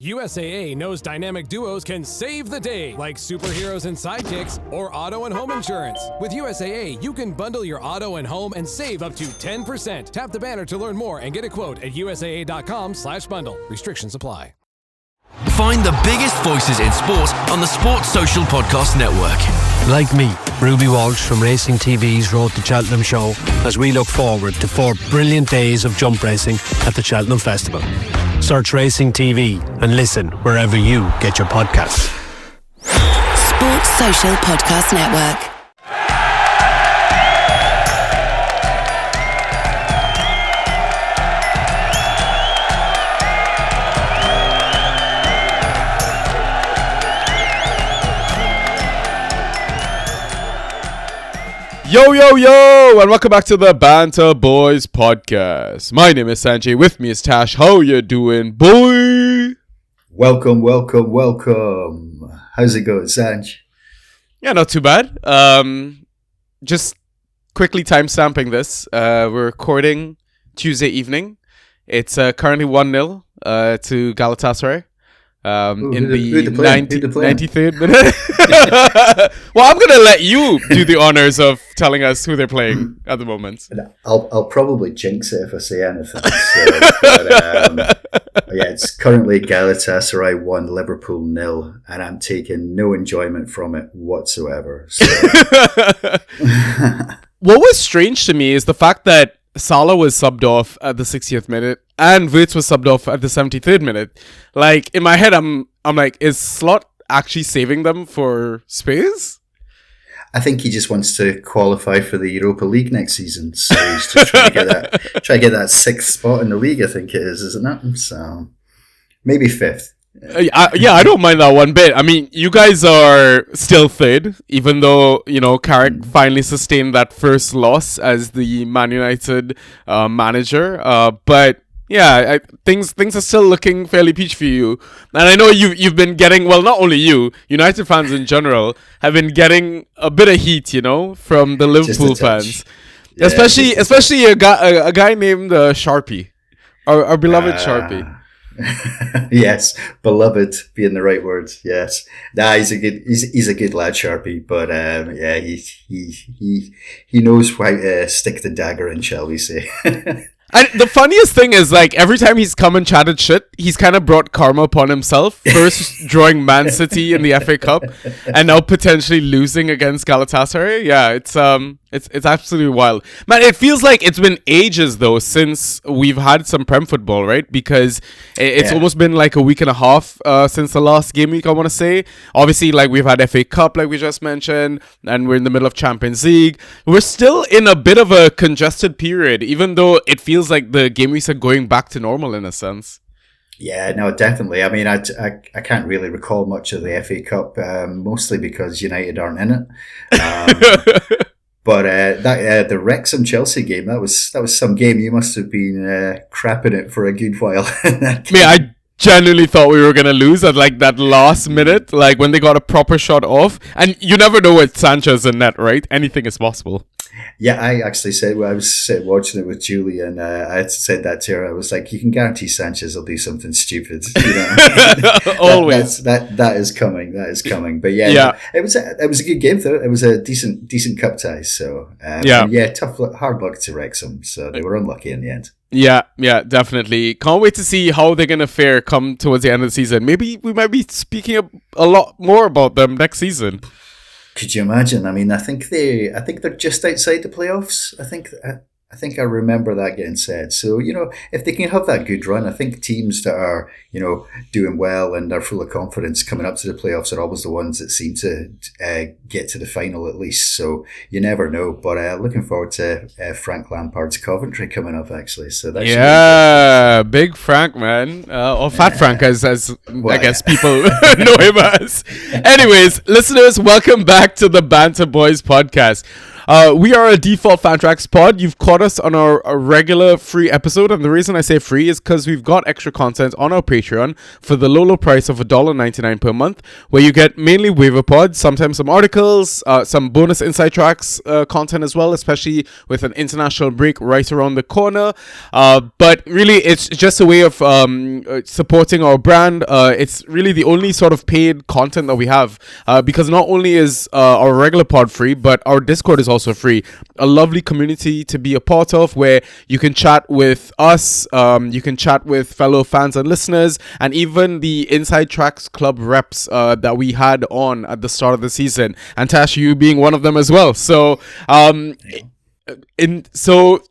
USAA knows dynamic duos can save the day, like superheroes and sidekicks or auto and home insurance. With USAA, you can bundle your auto and home and save up to 10%. Tap the banner to learn more and get a quote at usaa.com/bundle. Restrictions apply. Find the biggest voices in sport on the Sports Social Podcast Network. Like me, Ruby Walsh from Racing TV's Road to Cheltenham show, as we look forward to 4 brilliant days of jump racing at the Cheltenham Festival. Search Racing TV and listen wherever you get your podcasts. Sports Social Podcast Network. Yo, yo, yo, and welcome back to the Banter Boys podcast. My name is Sanjay. With me is Tash. How you doing, boy? Welcome. How's it going, Sanj? Yeah, not too bad. Just quickly timestamping this. We're recording Tuesday evening. It's currently 1-0 to Galatasaray. In the 93rd minute. Well, I'm gonna let you do the honors of telling us who they're playing at the moment. I'll probably jinx it if I say anything. Yeah, it's currently Galatasaray 1, Liverpool 0, and I'm taking no enjoyment from it whatsoever. So. What was strange to me is the fact that Salah was subbed off at the 60th minute and Wirtz was subbed off at the 73rd minute. Like, in my head, I'm like, is Slot actually saving them for Spurs? I think he just wants to qualify for the Europa League next season. So he's just trying to get that 6th spot in the league, I think it is, isn't it? So maybe 5th. I don't mind that one bit. I mean, you guys are still 3rd, even though, Carrick finally sustained that first loss as the Man United manager. But yeah, things are still looking fairly peach for you. And I know you've been getting, well, not only you, United fans in general have been getting a bit of heat, from the Liverpool fans, yeah, especially a guy named Sharpie, our beloved Sharpie. Yes, beloved being the right word. Yes, he's a good lad, Sharpie. But yeah, he knows how to stick the dagger in, shall we say? And the funniest thing is, like, every time he's come and chatted shit, he's kind of brought karma upon himself. First drawing Man City in the FA Cup, and now potentially losing against Galatasaray. Yeah, it's absolutely wild, man. It feels like it's been ages though since we've had some Prem football, right? Because it's almost been like a week and a half since the last game week, I want to say. Obviously, like, we've had FA Cup, like we just mentioned, and we're in the middle of Champions League. We're still in a bit of a congested period, even though it feels like the game weeks are going back to normal in a sense. Yeah, no, definitely. I mean, I can't really recall much of the FA Cup, mostly because United aren't in it. But the Wrexham Chelsea game, that was some game. You must have been crapping it for a good while. I genuinely thought we were gonna lose at like that last minute, like when they got a proper shot off. And you never know with Sanchez in net, right? Anything is possible. Yeah, I actually said, I was watching it with Julie, and I said that to her. I was like, you can guarantee Sanchez will do something stupid. Always. That is coming. That is coming. But yeah. No, it was a good game though. It was a decent cup tie. So hard luck to Wrexham. So they were unlucky in the end. Yeah, definitely. Can't wait to see how they're gonna fare come towards the end of the season. Maybe we might be speaking a lot more about them next season. Could you imagine? I mean, I think they're just outside the playoffs. I think I remember that getting said. So, if they can have that good run, I think teams that are, doing well and are full of confidence coming up to the playoffs are always the ones that seem to get to the final at least. So you never know. But looking forward to Frank Lampard's Coventry coming up, actually. So that's big Frank, man. Or Fat Frank, as I guess people know him as. Anyways, listeners, welcome back to the Banter Boys podcast. We are a default Fantrax pod. You've caught us on our regular free episode, and the reason I say free is because we've got extra content on our Patreon for the low price of $1.99 per month, where you get mainly waiver pods, sometimes some articles, some bonus inside tracks content as well, especially with an international break right around the corner. But really, it's just a way of supporting our brand. It's really the only sort of paid content that we have, because not only is our regular pod free, but our Discord is also free. A lovely community to be a part of, where you can chat with us, you can chat with fellow fans and listeners, and even the Inside Tracks Club reps that we had on at the start of the season, and Tash, you being one of them as well. So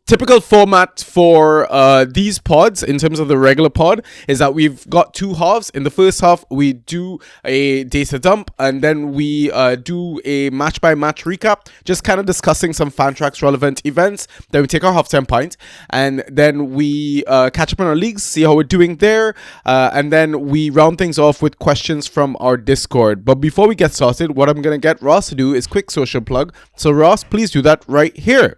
typical format for these pods in terms of the regular pod is that we've got two halves. In the first half, we do a data dump, and then we do a match by match recap, just kind of discussing some Fantrax relevant events. Then we take our halftime pint, and then we catch up on our leagues, see how we're doing there, and then we round things off with questions from our Discord. But before we get started, what I'm gonna get Ross to do is quick social plug. So Ross, please do that right here.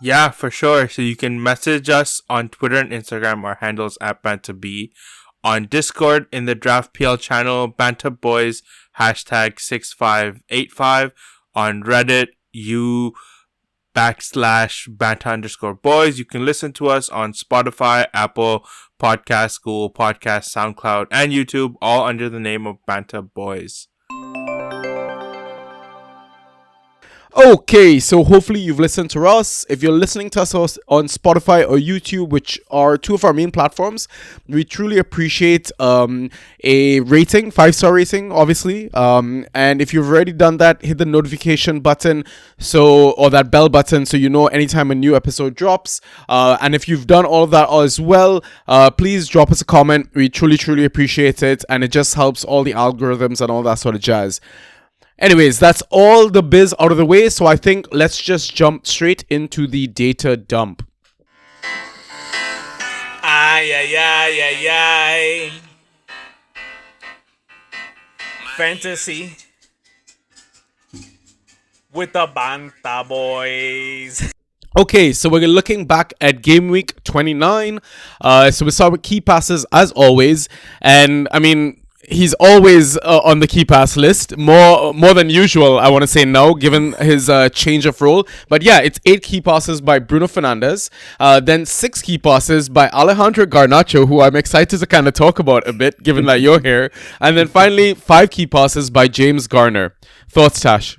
Yeah, for sure. So you can message us on Twitter and Instagram. Our handles at BantaB. On Discord in the Draft PL channel, Banta Boys #6585. On Reddit, /Banta_Boys. You can listen to us on Spotify, Apple Podcasts, Google Podcasts, SoundCloud, and YouTube, all under the name of Banta Boys. Okay, so hopefully you've listened to us. If you're listening to us on Spotify or YouTube, which are two of our main platforms, we truly appreciate a rating, 5-star rating, obviously. And if you've already done that, hit the notification button or that bell button so you know anytime a new episode drops. And if you've done all of that as well, please drop us a comment. We truly appreciate it, and it just helps all the algorithms and all that sort of jazz. Anyways, that's all the biz out of the way, so I think let's just jump straight into the data dump. Fantasy with the Banta Boys. Okay, so we're looking back at game week 29. So we start with key passes as always, and I mean, he's always on the key pass list, more than usual, I want to say now, given his change of role. But yeah, it's 8 key passes by Bruno Fernandes, then 6 key passes by Alejandro Garnacho, who I'm excited to kind of talk about a bit, given that you're here, and then finally 5 key passes by James Garner. Thoughts, Tash?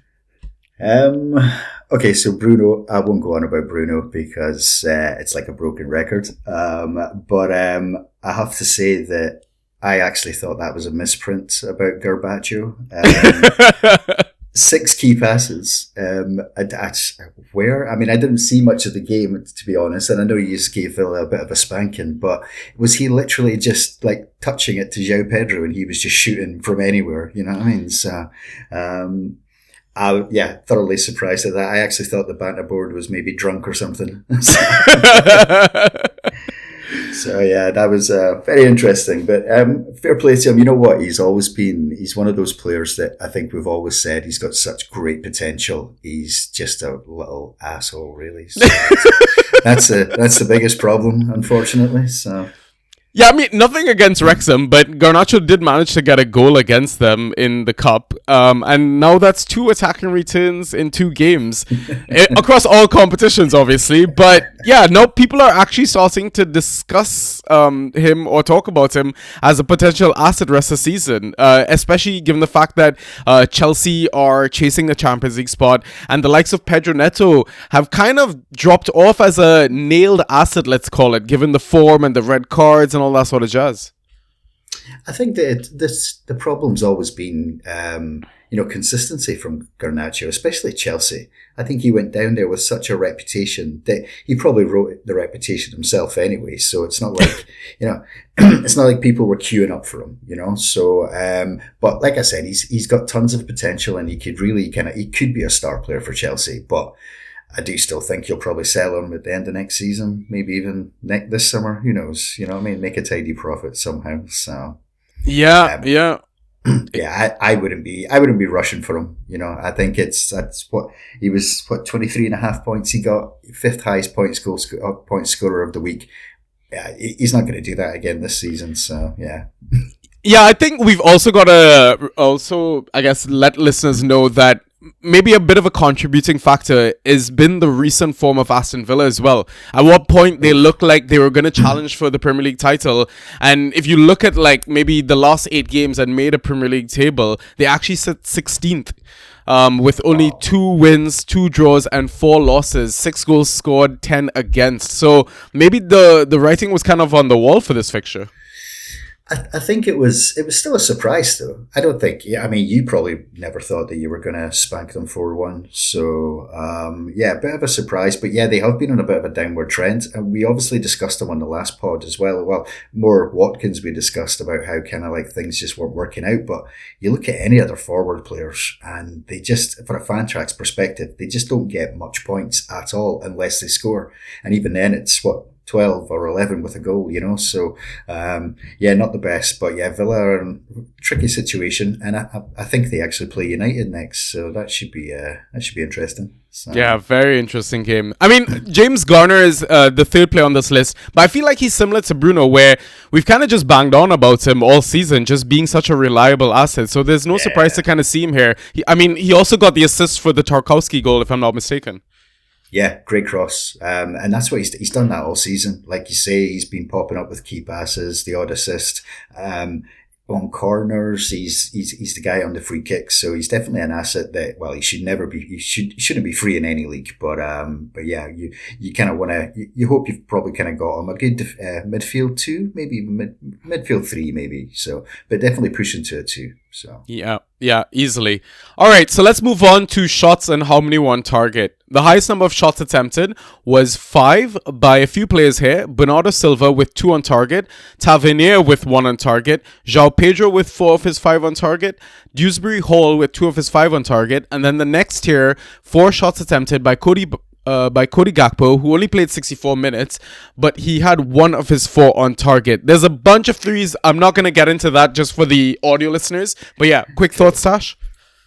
Okay, so Bruno, I won't go on about Bruno because it's like a broken record. But I have to say that I actually thought that was a misprint about Garnacho. 6 key passes. Where? I mean, I didn't see much of the game, to be honest, and I know you just gave Villa a bit of a spanking, but was he literally just like touching it to João Pedro and he was just shooting from anywhere? You know what I mean? So, thoroughly surprised at that. I actually thought the banter board was maybe drunk or something. So yeah, that was very interesting. But fair play to him. You know what? He's one of those players that I think we've always said he's got such great potential. He's just a little asshole, really. So that's the biggest problem, unfortunately. So. Yeah, I mean, nothing against Wrexham, but Garnacho did manage to get a goal against them in the cup. And now that's 2 attacking returns in 2 games across all competitions, obviously. But yeah, now people are actually starting to discuss him or talk about him as a potential asset rest of the season, especially given the fact that Chelsea are chasing the Champions League spot, and the likes of Pedro Neto have kind of dropped off as a nailed asset, let's call it, given the form and the red cards and all that sort of jazz. I think that the problem's always been consistency from Garnacho, especially Chelsea. I think he went down there with such a reputation that he probably wrote the reputation himself anyway. So it's not like it's not like people were queuing up for him, So, but like I said, he's got tons of potential, and he could really he could be a star player for Chelsea, but I do still think you'll probably sell him at the end of next season, maybe even this summer. Who knows? You know what I mean? Make a tidy profit somehow. So yeah. Yeah, I wouldn't be rushing for him. You know, I think that's what he was. What 23.5 points he got, fifth highest point scorer of the week. Yeah, he's not going to do that again this season. So yeah. Yeah, I think we've also got to I guess, let listeners know that maybe a bit of a contributing factor has been the recent form of Aston Villa as well. At what point they looked like they were going to challenge for the Premier League title, and if you look at like maybe the last 8 games and made a Premier League table, they actually sit 16th. With only 2 wins, 2 draws, and 4 losses, 6 goals scored, 10 against. So maybe the writing was kind of on the wall for this fixture. I think it was still a surprise though. I don't think, I mean, you probably never thought that you were going to spank them 4-1. So, a bit of a surprise, but yeah, they have been on a bit of a downward trend. And we obviously discussed them on the last pod as well. Well, more Watkins we discussed about how kind of like things just weren't working out. But you look at any other forward players and they just, for a Fantrax perspective, they just don't get much points at all unless they score. And even then it's 12 or 11 with a goal, you know. So, not the best, but yeah, Villa are in a tricky situation, and I think they actually play United next, so that should be interesting. So. Yeah, very interesting game. I mean, James Garner is the third player on this list, but I feel like he's similar to Bruno, where we've kind of just banged on about him all season, just being such a reliable asset. So there's no surprise to kind of see him here. He also got the assist for the Tarkowski goal, if I'm not mistaken. Yeah, great cross. And that's what he's done that all season. Like you say, he's been popping up with key passes, the odd assist. On corners, he's the guy on the free kicks, so he's definitely an asset that, well, he shouldn't be free in any league, but yeah, you kind of want to, you hope you've probably kind of got him a good midfield 2, maybe even midfield 3 maybe, so, but definitely pushing to a 2. So yeah, easily. All right, so let's move on to shots and how many were on target. The highest number of shots attempted was 5 by a few players here. Bernardo Silva with 2 on target, Tavernier with 1 on target, João Pedro with 4 of his 5 on target, Dewsbury Hall with 2 of his 5 on target, and then the next tier, 4 shots attempted by Cody Gakpo, who only played 64 minutes, but he had 1 of his 4 on target. There's a bunch of threes. I'm not going to get into that just for the audio listeners, but yeah, quick thoughts, Tash?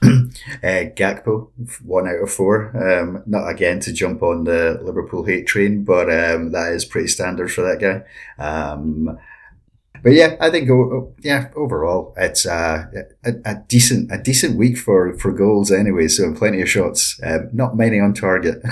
Gakpo, 1 out of 4. Not again to jump on the Liverpool hate train, but that is pretty standard for that guy. But yeah, I think overall it's a decent week for goals anyway. So plenty of shots, not many on target.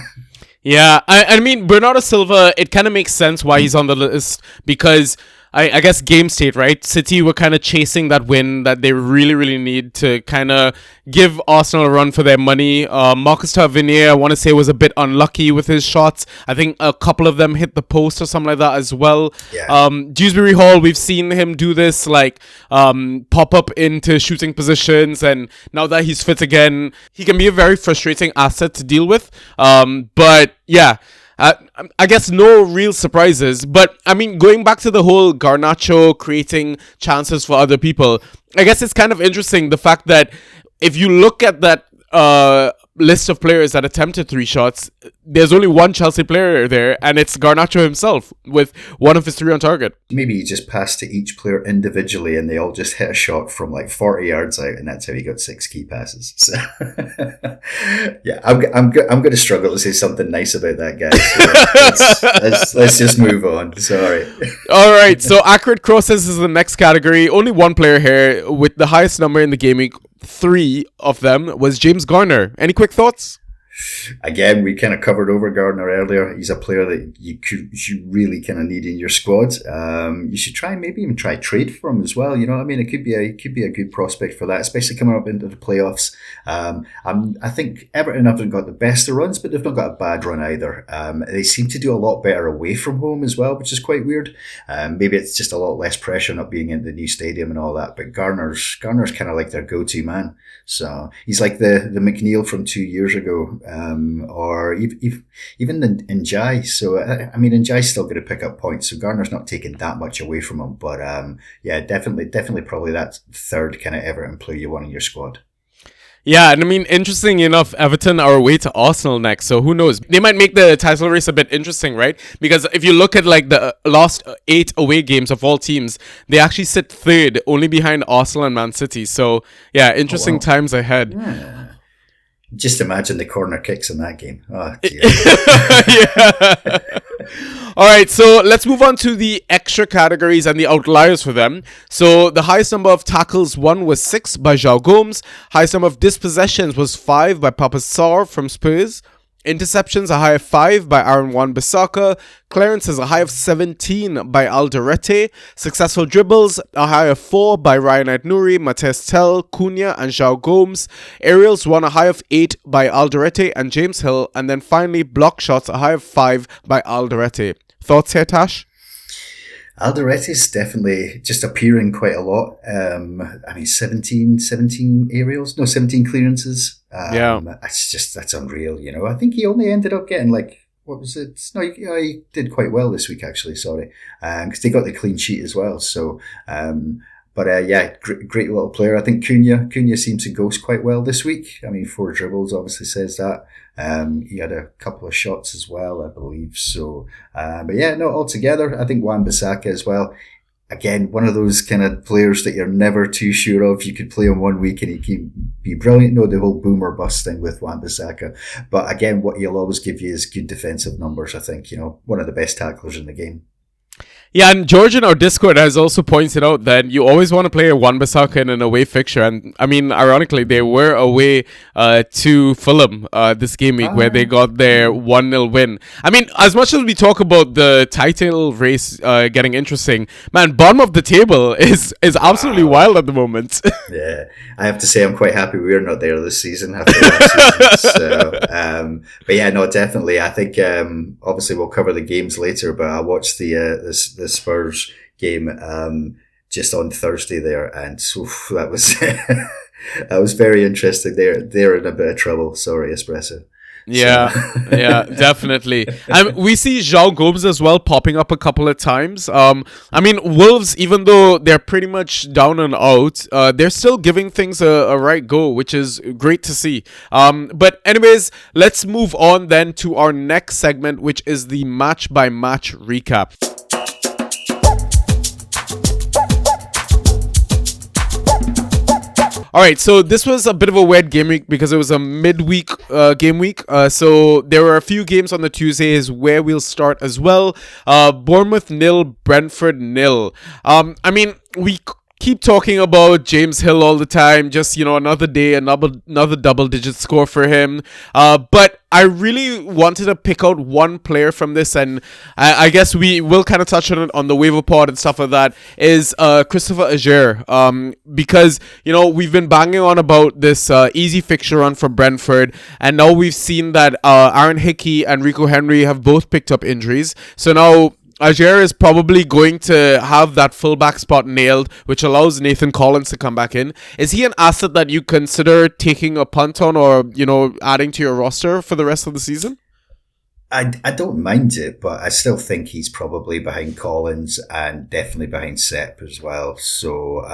Yeah, I mean, Bernardo Silva, it kind of makes sense why he's on the list, because I guess game state, right? City were kind of chasing that win that they really, really need to kind of give Arsenal a run for their money. Marcus Tavernier, I want to say, was a bit unlucky with his shots. I think a couple of them hit the post or something like that as well. Yeah. Dewsbury Hall, we've seen him do this, like pop up into shooting positions, and now that he's fit again, he can be a very frustrating asset to deal with. But yeah. I guess no real surprises, but I mean, going back to the whole Garnacho creating chances for other people, I guess it's kind of interesting the fact that if you look at that list of players that attempted 3 shots, there's only 1 Chelsea player there, and it's Garnacho himself with 1 of his 3 on target. Maybe he just passed to each player individually and they all just hit a shot from like 40 yards out, and that's how he got 6 key passes. So yeah, I'm going to struggle to say something nice about that guy. So let's just move on. Sorry. All right, so accurate crosses is the next category. Only 1 player here with the highest number in the game week. 3 of them was James Garner. Any quick thoughts? Again, we kind of covered over Gardner earlier. He's a player that you really kind of need in your squad. You should maybe even try trade for him as well. You know what I mean? It could be a good prospect for that, especially coming up into the playoffs. I think Everton haven't got the best of runs, but they've not got a bad run either. They seem to do a lot better away from home as well, which is quite weird. Maybe it's just a lot less pressure not being in the new stadium and all that. But Garner's kind of like their go-to man. So he's like the McNeil from 2 years ago. Or even Njai. So, I mean, Njai's still going to pick up points, so Garner's not taking that much away from him. But, yeah, definitely probably that third kind of Everton player you want in your squad. Yeah, and I mean, interesting enough, Everton are away to Arsenal next, so who knows? They might make the title race a bit interesting, right? Because if you look at like the last 8 away games of all teams, they actually sit third, only behind Arsenal and Man City. So yeah, interesting times ahead. Yeah. Just imagine the corner kicks in that game. Oh, dear. Yeah. All right, so let's move on to the extra categories and the outliers for them. So the highest number of tackles won was 6 by João Gomes. Highest number of dispossessions was 5 by Papa Sarr from Spurs. Interceptions a high of 5 by Aaron Wan-Bissaka. Clearances a high of 17 by Alderete. Successful dribbles a high of 4 by Ryan Aït-Nouri, Matthias Tell, Cunha and João Gomes. Aerials won a high of 8 by Alderete and James Hill. And then finally block shots a high of 5 by Alderete. Thoughts here, Tash? Alderete's definitely just appearing quite a lot. I mean, 17 aerials? No, 17 clearances. That's unreal, you know. I think he only ended up getting what was it? No, he did quite well this week, actually, sorry. Because they got the clean sheet as well. So, great little player. I think Cunha seems to ghost quite well this week. I mean, 4 dribbles obviously says that. He had a couple of shots as well, I believe. So, altogether, I think Wan-Bissaka as well. Again, one of those kind of players that you're never too sure of. You could play him one week and he could be brilliant. No, the whole boom or bust thing with Wan-Bissaka. But again, what he'll always give you is good defensive numbers, I think. You know, one of the best tacklers in the game. Yeah, and George in our Discord has also pointed out that you always want to play a Wan-Bissaka in an away fixture. And I mean, ironically, they were away to Fulham this game week where they got their 1-0 win. I mean, as much as we talk about the title race getting interesting, man, bottom of the table is absolutely wild at the moment. Yeah, I have to say I'm quite happy we're not there this season after last season. So, but yeah, no, definitely. I think obviously we'll cover the games later, but I watched the Spurs game just on Thursday there, and that was that was very interesting. They're in a bit of trouble. Sorry, Espresso. Yeah, yeah, definitely. And we see João Gomes as well popping up a couple of times. I mean, Wolves, even though they're pretty much down and out, they're still giving things a right go, which is great to see. But anyways, let's move on then to our next segment, which is the match-by-match recap. All right, so this was a bit of a weird game week because it was a midweek game week. So there were a few games on the Tuesdays where we'll start as well. Bournemouth 0, Brentford 0. I mean, we keep talking about James Hill all the time. Just, you know, another day, another double-digit score for him. But I really wanted to pick out one player from this, and I guess we will kind of touch on it on the waiver pod and stuff like that, is Christopher Aguerd. Because, you know, we've been banging on about this easy fixture run for Brentford, and now we've seen that Aaron Hickey and Rico Henry have both picked up injuries. So now Aguerd is probably going to have that fullback spot nailed, which allows Nathan Collins to come back in. Is he an asset that you consider taking a punt on, or, you know, adding to your roster for the rest of the season? I don't mind it, but I still think he's probably behind Collins and definitely behind Sepp as well. So,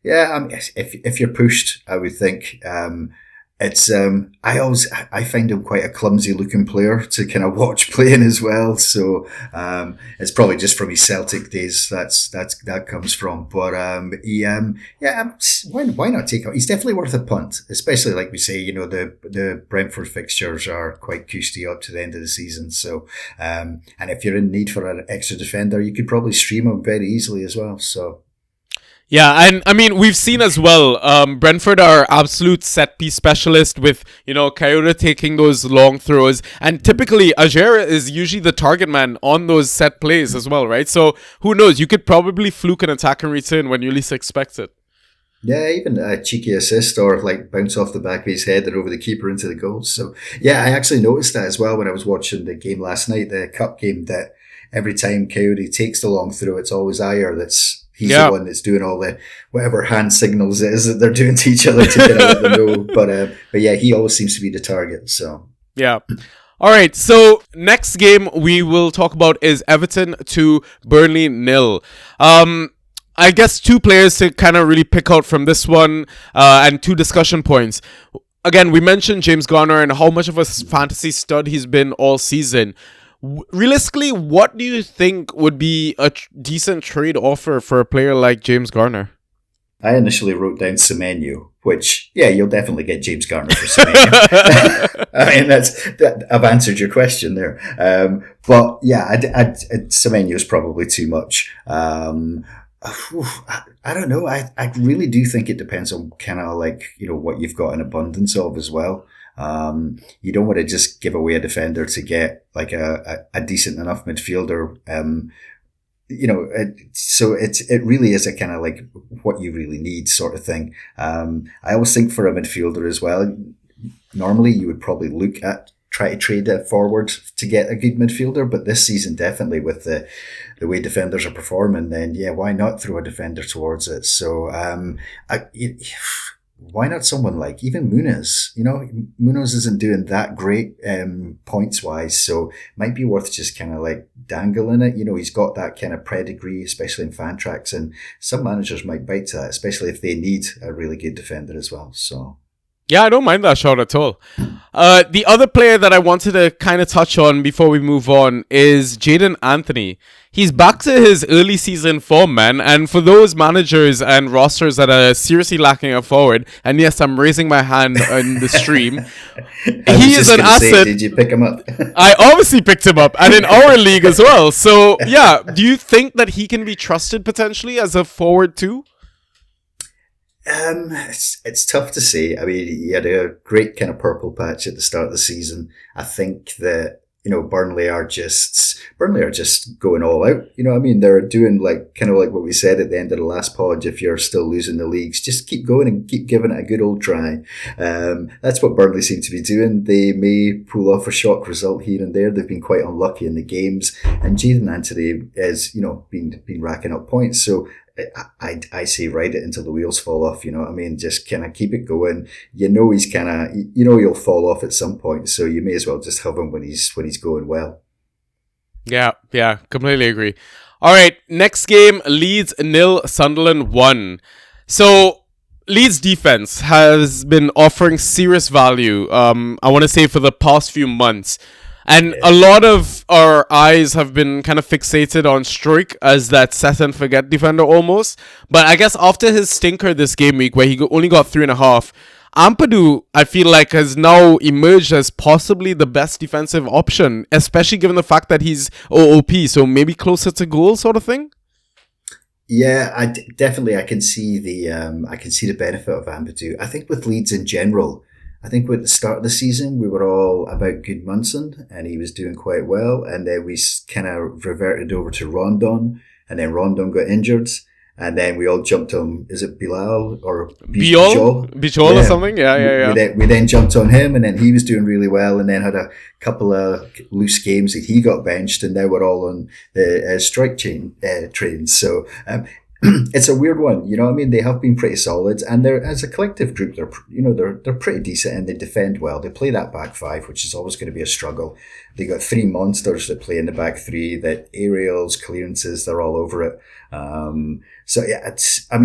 if you're pushed, I would think, it's I find him quite a clumsy looking player to kind of watch playing as well. So it's probably just from his Celtic days that comes from. But why not take him? He's definitely worth a punt, especially like we say, you know, the Brentford fixtures are quite cushy up to the end of the season. So and if you're in need for an extra defender, you could probably stream him very easily as well. So. Yeah, and I mean, we've seen as well, Brentford are absolute set-piece specialist with, you know, Kayode taking those long throws. And typically, Aguerd is usually the target man on those set plays as well, right? So, who knows? You could probably fluke an attack and return when you least expect it. Yeah, even a cheeky assist or like bounce off the back of his head and over the keeper into the goal. So, yeah, I actually noticed that as well when I was watching the game last night, the cup game, that every time Kayode takes the long throw, it's always Aguerd He's the one that's doing all the whatever hand signals it is that they're doing to each other to kind of let them know. But yeah, he always seems to be the target. So yeah. All right. So next game we will talk about is Everton 2, Burnley 0. I guess 2 players to kind of really pick out from this one, and 2 discussion points. Again, we mentioned James Garner and how much of a fantasy stud he's been all season. Realistically, what do you think would be a decent trade offer for a player like James Garner? I initially wrote down Semenyo, which, yeah, you'll definitely get James Garner for Semenyo. I mean, I've answered your question there. But yeah, Semenyo is probably too much. I don't know. I really do think it depends on kind of like, what you've got an abundance of as well. You don't want to just give away a defender to get like a decent enough midfielder. So it really is a kind of like what you really need sort of thing. I always think for a midfielder as well, normally you would probably look at try to trade it forward to get a good midfielder, but this season definitely with the way defenders are performing, then yeah, why not throw a defender towards it? So why not someone like even Muniz? Muniz isn't doing that great points wise, so might be worth just kind of like dangling it. He's got that kind of pedigree, especially in fan tracks, and some managers might bite to that, especially if they need a really good defender as well. So yeah, I don't mind that shot at all. The other player that I wanted to kind of touch on before we move on is Jaden Anthony. He's back to his early season form, man. And for those managers and rosters that are seriously lacking a forward, and yes, I'm raising my hand on the stream, he is an asset. Did you pick him up? I obviously picked him up, and in our league as well. So yeah, do you think that he can be trusted potentially as a forward too? It's tough to say. I mean, he had a great kind of purple patch at the start of the season. I think that, Burnley are just going all out. I mean, they're doing like kind of like what we said at the end of the last pod. If you're still losing the leagues, just keep going and keep giving it a good old try. That's what Burnley seem to be doing. They may pull off a shock result here and there. They've been quite unlucky in the games, and Jaden Anthony has, been racking up points. So I say ride it until the wheels fall off, I mean? Just kind of keep it going. He's kind of, he'll fall off at some point, so you may as well just have him when he's going well. Yeah, completely agree. All right, next game, Leeds 0, Sunderland 1. So Leeds defense has been offering serious value, I want to say, for the past few months. And a lot of our eyes have been kind of fixated on Struijk as that set and forget defender almost. But I guess after his stinker this game week, where he only got 3.5, Ampadu, I feel like, has now emerged as possibly the best defensive option, especially given the fact that he's OOP, so maybe closer to goal sort of thing. Yeah, definitely I can see the benefit of Ampadu. I think with Leeds in general, I think at the start of the season, we were all about Gudmundsson, and he was doing quite well. And then we kind of reverted over to Rondon, and then Rondon got injured. And then we all jumped on, is it Bilal or Bijol or something? Yeah. We then jumped on him, and then he was doing really well, and then had a couple of loose games that he got benched, and now we're all on the Struijk train. So, it's a weird one, I mean? They have been pretty solid, and they're, as a collective group, they're pretty decent, and they defend well. They play that back five, which is always going to be a struggle. They got 3 monsters that play in the back three, that aerials, clearances, they're all over it. So yeah,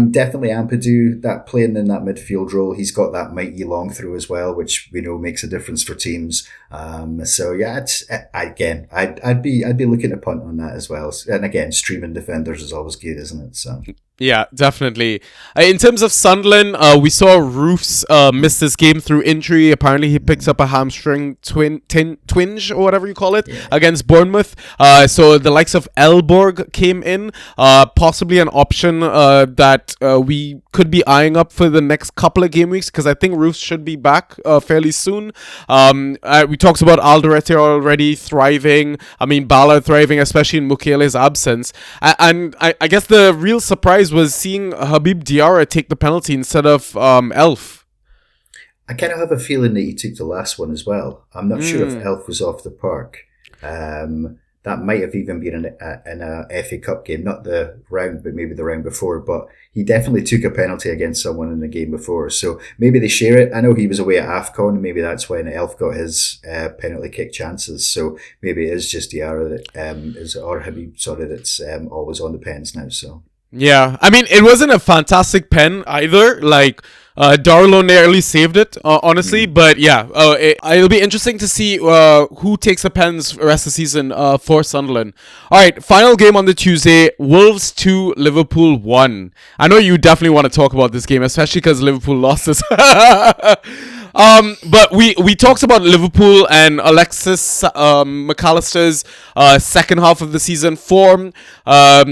definitely Ampadu, that playing in that midfield role, he's got that mighty long through as well, which we know makes a difference for teams. So yeah, I'd be looking to punt on that as well. And again, streaming defenders is always good, isn't it? So yeah, definitely. In terms of Sunderland, we saw Roofs miss this game through injury. Apparently, he picks up a hamstring twinge or whatever you call it against Bournemouth. So the likes of Elborg came in, possibly an option that we could be eyeing up for the next couple of game weeks, because I think Roofs should be back fairly soon. We talked about Alderete already thriving. I mean, Bala thriving, especially in Mukele's absence. And I guess the real surprise was seeing Habib Diarra take the penalty instead of Elf. I kind of have a feeling that he took the last one as well. I'm not sure if Elf was off the park. That might have even been in a FA Cup game, not the round, but maybe the round before. But he definitely took a penalty against someone in the game before. So maybe they share it. I know he was away at AFCON, and maybe that's when Elf got his penalty kick chances. So maybe it is just Diarra that or Habib, that's always on the pens now. So. Yeah, I mean, it wasn't a fantastic pen either. Like, Darlow nearly saved it, honestly. But yeah, it'll be interesting to see who takes the pens the rest of the season for Sunderland. All right, final game on the Tuesday: Wolves 2, Liverpool 1. I know you definitely want to talk about this game, especially because Liverpool lost this. But we talked about Liverpool and Alexis McAllister's second half of the season form.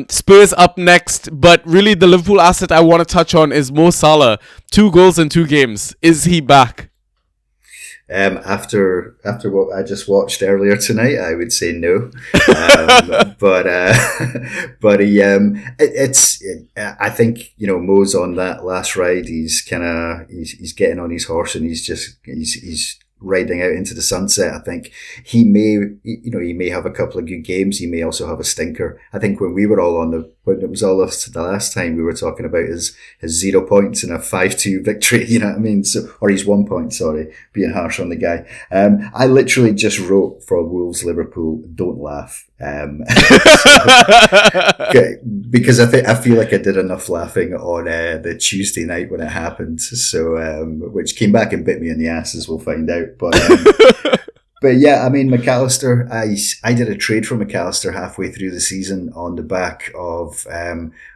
Spurs up next, but really the Liverpool asset I want to touch on is Mo Salah. 2 goals in 2 games. Is he back? After what I just watched earlier tonight, I would say no. But he, I think, Mo's on that last ride. He's getting on his horse and he's riding out into the sunset. I think he may have a couple of good games. He may also have a stinker. I think when we were all when it was all us the last time, we were talking about his 0 points in a 5-2 victory. You know what I mean? Or he's 1 point, sorry, being harsh on the guy. I literally just wrote for Wolves Liverpool, don't laugh. Because I feel like I did enough laughing on the Tuesday night when it happened. So, which came back and bit me in the ass, as we'll find out. But yeah, I mean, McAllister, I did a trade for McAllister halfway through the season on the back of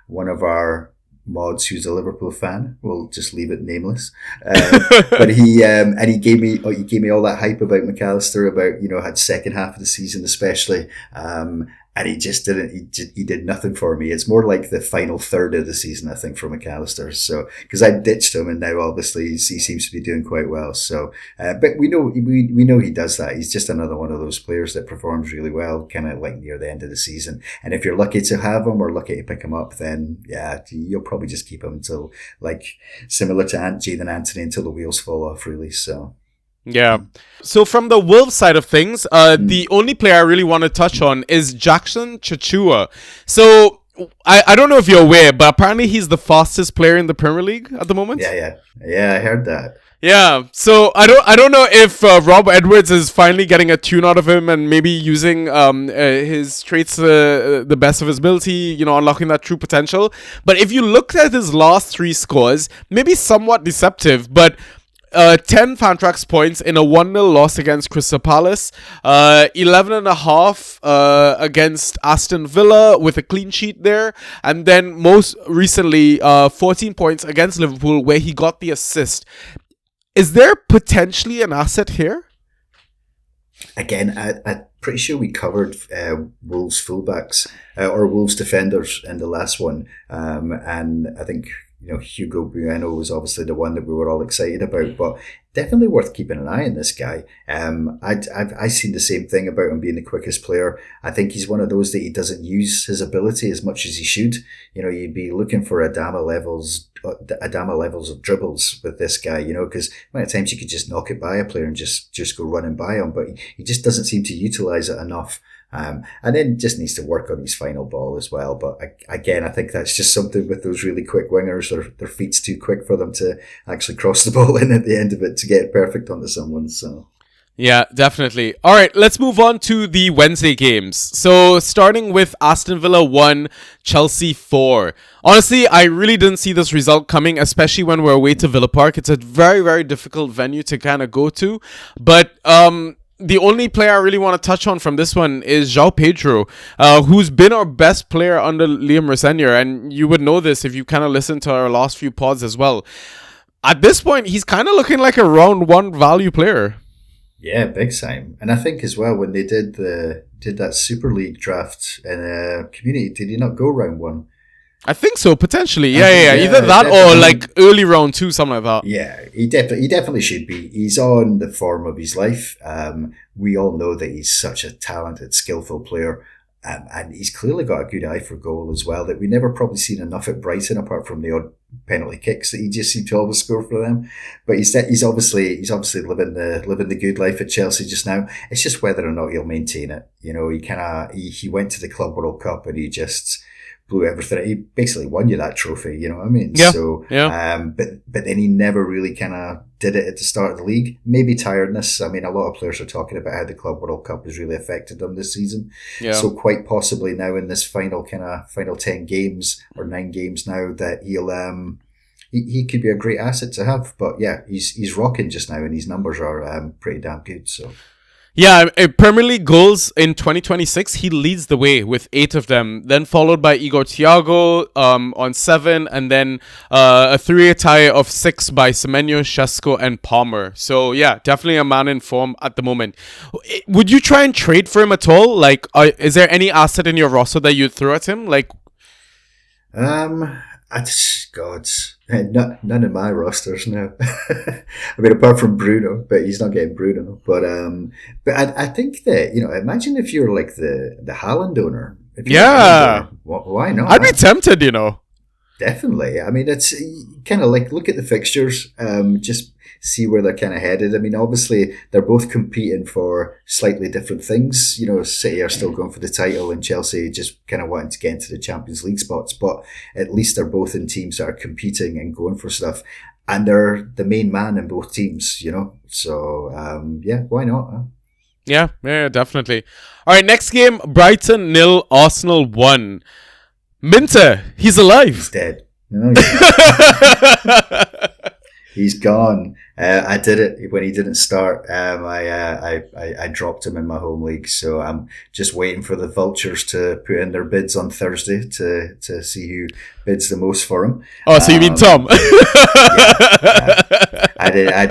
one of our mods who's a Liverpool fan. We'll just leave it nameless. But he gave me all that hype about McAllister, about, had second half of the season especially. And he just didn't, he did nothing for me. It's more like the final third of the season, I think, for McAllister. So, because I ditched him and now obviously he seems to be doing quite well. So, but we know he does that. He's just another one of those players that performs really well, kind of like near the end of the season. And if you're lucky to have him or lucky to pick him up, then yeah, you'll probably just keep him until, like, similar to Jadon Anthony, until the wheels fall off, really. So. Yeah. So from the Wolves side of things, the only player I really want to touch on is Jackson Chachua. So I don't know if you're aware, but apparently he's the fastest player in the Premier League at the moment. Yeah, I heard that. Yeah, so I don't know if Rob Edwards is finally getting a tune out of him and maybe using his traits the best of his ability, unlocking that true potential. But if you look at his last 3 scores, maybe somewhat deceptive, but 10 Fantrax points in a 1-0 loss against Crystal Palace, 11.5 against Aston Villa with a clean sheet there, and then most recently 14 points against Liverpool where he got the assist. Is there potentially an asset here? Again, I'm pretty sure we covered Wolves fullbacks or Wolves defenders in the last one, and I think Hugo Bueno was obviously the one that we were all excited about, but definitely worth keeping an eye on this guy. I've seen the same thing about him being the quickest player. I think he's one of those that he doesn't use his ability as much as he should. You'd be looking for Adama levels of dribbles with this guy, because many times you could just knock it by a player and just go running by him, but he just doesn't seem to utilize it enough. And then just needs to work on his final ball as well. But again, I think that's just something with those really quick wingers. Their feet's too quick for them to actually cross the ball in at the end of it to get it perfect onto someone. So. Yeah, definitely. All right, let's move on to the Wednesday games. So starting with Aston Villa 1, Chelsea 4. Honestly, I really didn't see this result coming, especially when we're away to Villa Park. It's a very, very difficult venue to kind of go to. But the only player I really want to touch on from this one is João Pedro, who's been our best player under Liam Rosenior. And you would know this if you kind of listened to our last few pods as well. At this point, he's kind of looking like a round 1 value player. Yeah, big time. And I think as well, when they did that Super League draft in Community, did he not go round 1? I think so, potentially. Yeah. Either that definitely. or like early round 2, something like that. Yeah, he definitely should be. He's on the form of his life. We all know that he's such a talented, skillful player. And he's clearly got a good eye for goal as well, that we never probably seen enough at Brighton, apart from the odd penalty kicks that he just seemed to always score for them. But he's obviously living the good life at Chelsea just now. It's just whether or not he'll maintain it. He went to the Club World Cup and he just blew everything. He basically won you that trophy, you know what I mean? Yeah. So, Yeah. but then he never really kind of did it at the start of the league. Maybe tiredness. I mean, a lot of players are talking about how the Club World Cup has really affected them this season. Yeah. So quite possibly now in this final 10 games or 9 games now that he could be a great asset to have. But yeah, he's rocking just now and his numbers are pretty damn good. So. Yeah, Premier League goals in 2026, he leads the way with 8 of them, then followed by Igor Thiago on 7, and then a 3 tie of 6 by Semenyo, Šeško, and Palmer. So yeah, definitely a man in form at the moment. Would you try and trade for him at all? Like, is there any asset in your roster that you'd throw at him? Like, none in my rosters now. I mean, apart from Bruno, but he's not getting Bruno. But I think that, you know, imagine if you're like the Haaland owner. Why not? I'd be tempted, you know. Definitely. I mean, it's kind of like, look at the fixtures, just see where they're kind of headed. I mean, obviously, they're both competing for slightly different things. You know, City are still going for the title and Chelsea just kind of wanting to get into the Champions League spots. But at least they're both in teams that are competing and going for stuff. And they're the main man in both teams, you know. So, yeah, why not? Huh? Yeah, definitely. All right, next game, Brighton 0, Arsenal 1. Minter, he's alive. He's dead. No, he's gone. I did it when he didn't start. I dropped him in my home league, so I'm just waiting for the vultures to put in their bids on Thursday to see who bids the most for him. Oh, so you mean Tom? I did. I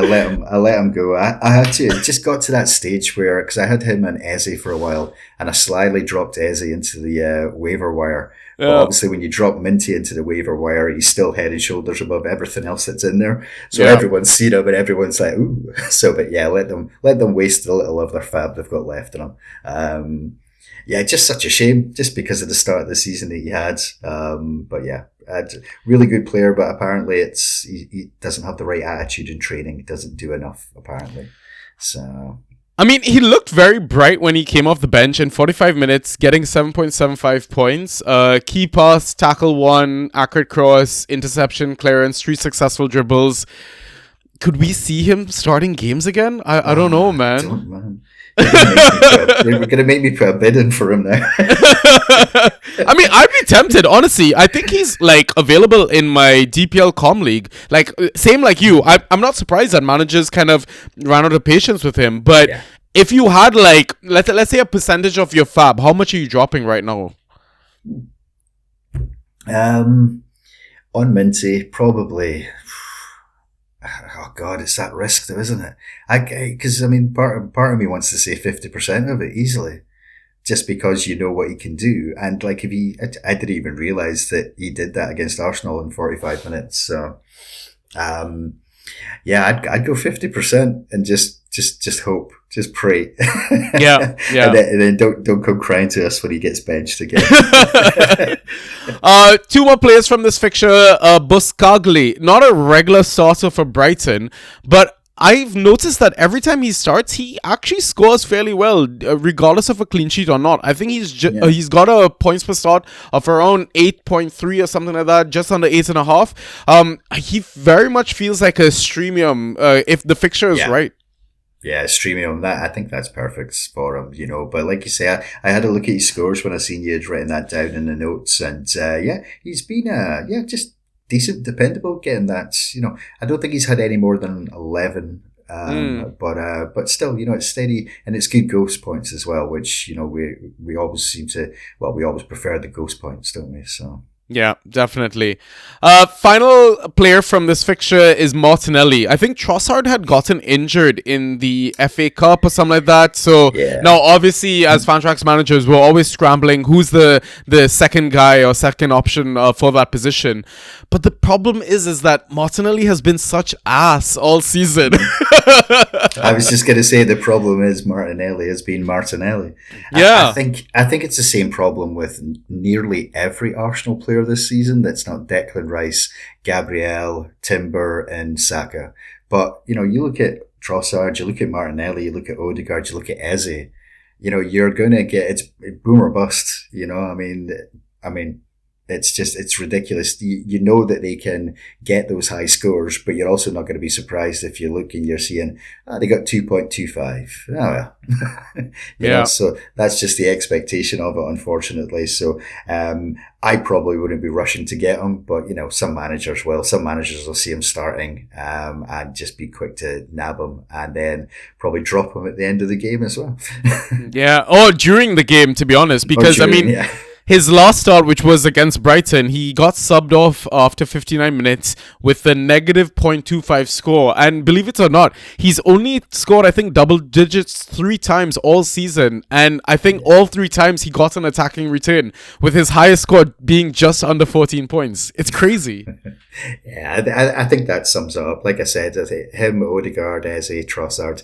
let him go. I had to. It just got to that stage where, because I had him and Eze for a while, and I slyly dropped Eze into the waiver wire. But obviously, when you drop Minty into the waiver wire, he's still head and shoulders above everything else that's in there. So everyone's seen him, and everyone's like, "Ooh!" So, but yeah, let them waste the little of their fab they've got left in them. Yeah, just such a shame, just because of the start of the season that he had. But yeah, really good player, but apparently he doesn't have the right attitude in training. He doesn't do enough, apparently. So. I mean, he looked very bright when he came off the bench in 45 minutes, getting 7.75 points. Key pass, tackle 1, accurate cross, interception, clearance, 3 successful dribbles. Could we see him starting games again? I don't know, man. Don't, man. They're going to make me put a bid in for him now. I mean, I'd be tempted, honestly. I think he's like available in my DPL Com League. Like, same like you. I'm not surprised that managers kind of ran out of patience with him. But if you had like, let's say a percentage of your fab, how much are you dropping right now? On Minty, probably. Oh God, it's that risk though, isn't it? Because I mean, part of me wants to say 50% of it easily, just because you know what he can do. And like, I didn't even realize that he did that against Arsenal in 45 minutes. So, yeah, I'd go 50% and just hope, just pray. Yeah. and then don't come crying to us when he gets benched again. 2 more players from this fixture. Buscagli, not a regular starter for Brighton, but I've noticed that every time he starts, he actually scores fairly well, regardless of a clean sheet or not. I think he's got a points per start of around 8.3 or something like that, just under 8.5. He very much feels like a streamium if the fixture is right. Yeah, streaming on that, I think that's perfect for him, you know. But like you say, I had a look at his scores when I seen you had written that down in the notes, and he's been just decent, dependable, getting that. You know, I don't think he's had any more than 11, but still, you know, it's steady and it's good ghost points as well, which, you know, we always we always prefer the ghost points, don't we? So. Yeah, definitely. Final player from this fixture is Martinelli. I think Trossard had gotten injured in the FA Cup or something like that. So now, obviously, as Fantrax managers, we're always scrambling who's the second guy or second option for that position. But the problem is that Martinelli has been such ass all season. I was just going to say the problem is Martinelli has been Martinelli. Yeah. I think it's the same problem with nearly every Arsenal player this season that's not Declan Rice, Gabriel, Timber and Saka. But, you know, you look at Trossard, you look at Martinelli, you look at Odegaard, you look at Eze, you know, you're going to get, it's boom or bust, you know, I mean, I mean, it's ridiculous. You know that they can get those high scores, but you're also not going to be surprised if you look and you're seeing, they got 2.25. Oh, well. So that's just the expectation of it, unfortunately. So, I probably wouldn't be rushing to get him, but some managers will. Some managers will see him starting, and just be quick to nab him and then probably drop him at the end of the game as well. Yeah. Oh, during the game, to be honest, because his last start, which was against Brighton, he got subbed off after 59 minutes with a negative 0.25 score. And believe it or not, he's only scored, I think, double digits 3 times all season. And I think all 3 times he got an attacking return, with his highest score being just under 14 points. It's crazy. Yeah, I think that sums it up. Like I said, him, Odegaard, Eze, Trossard,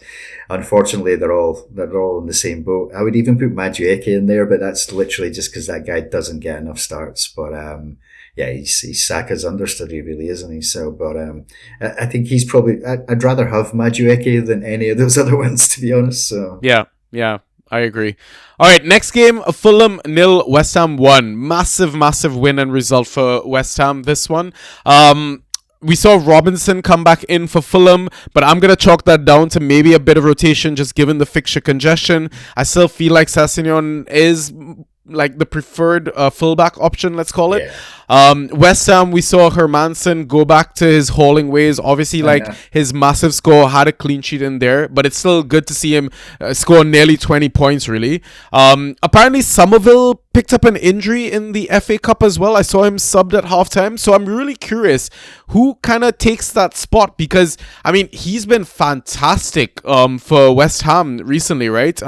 unfortunately, they're all in the same boat. I would even put Madueke in there, but that's literally just because that guy doesn't get enough starts. But he's Saka's understudy, really, isn't he? So, but I think he's probably. I'd rather have Madueke than any of those other ones, to be honest. So yeah. I agree. All right, next game, Fulham 0, West Ham 1. Massive win and result for West Ham, this one. We saw Robinson come back in for Fulham, but I'm going to chalk that down to maybe a bit of rotation, just given the fixture congestion. I still feel like Sessegnon is like the preferred fullback option, let's call it. Yeah. West Ham, we saw Hermansen go back to his hauling ways. Obviously, his massive score had a clean sheet in there, but it's still good to see him score nearly 20 points, really. Apparently, Somerville picked up an injury in the FA Cup as well. I saw him subbed at halftime, so I'm really curious who kind of takes that spot, because, I mean, he's been fantastic for West Ham recently, right?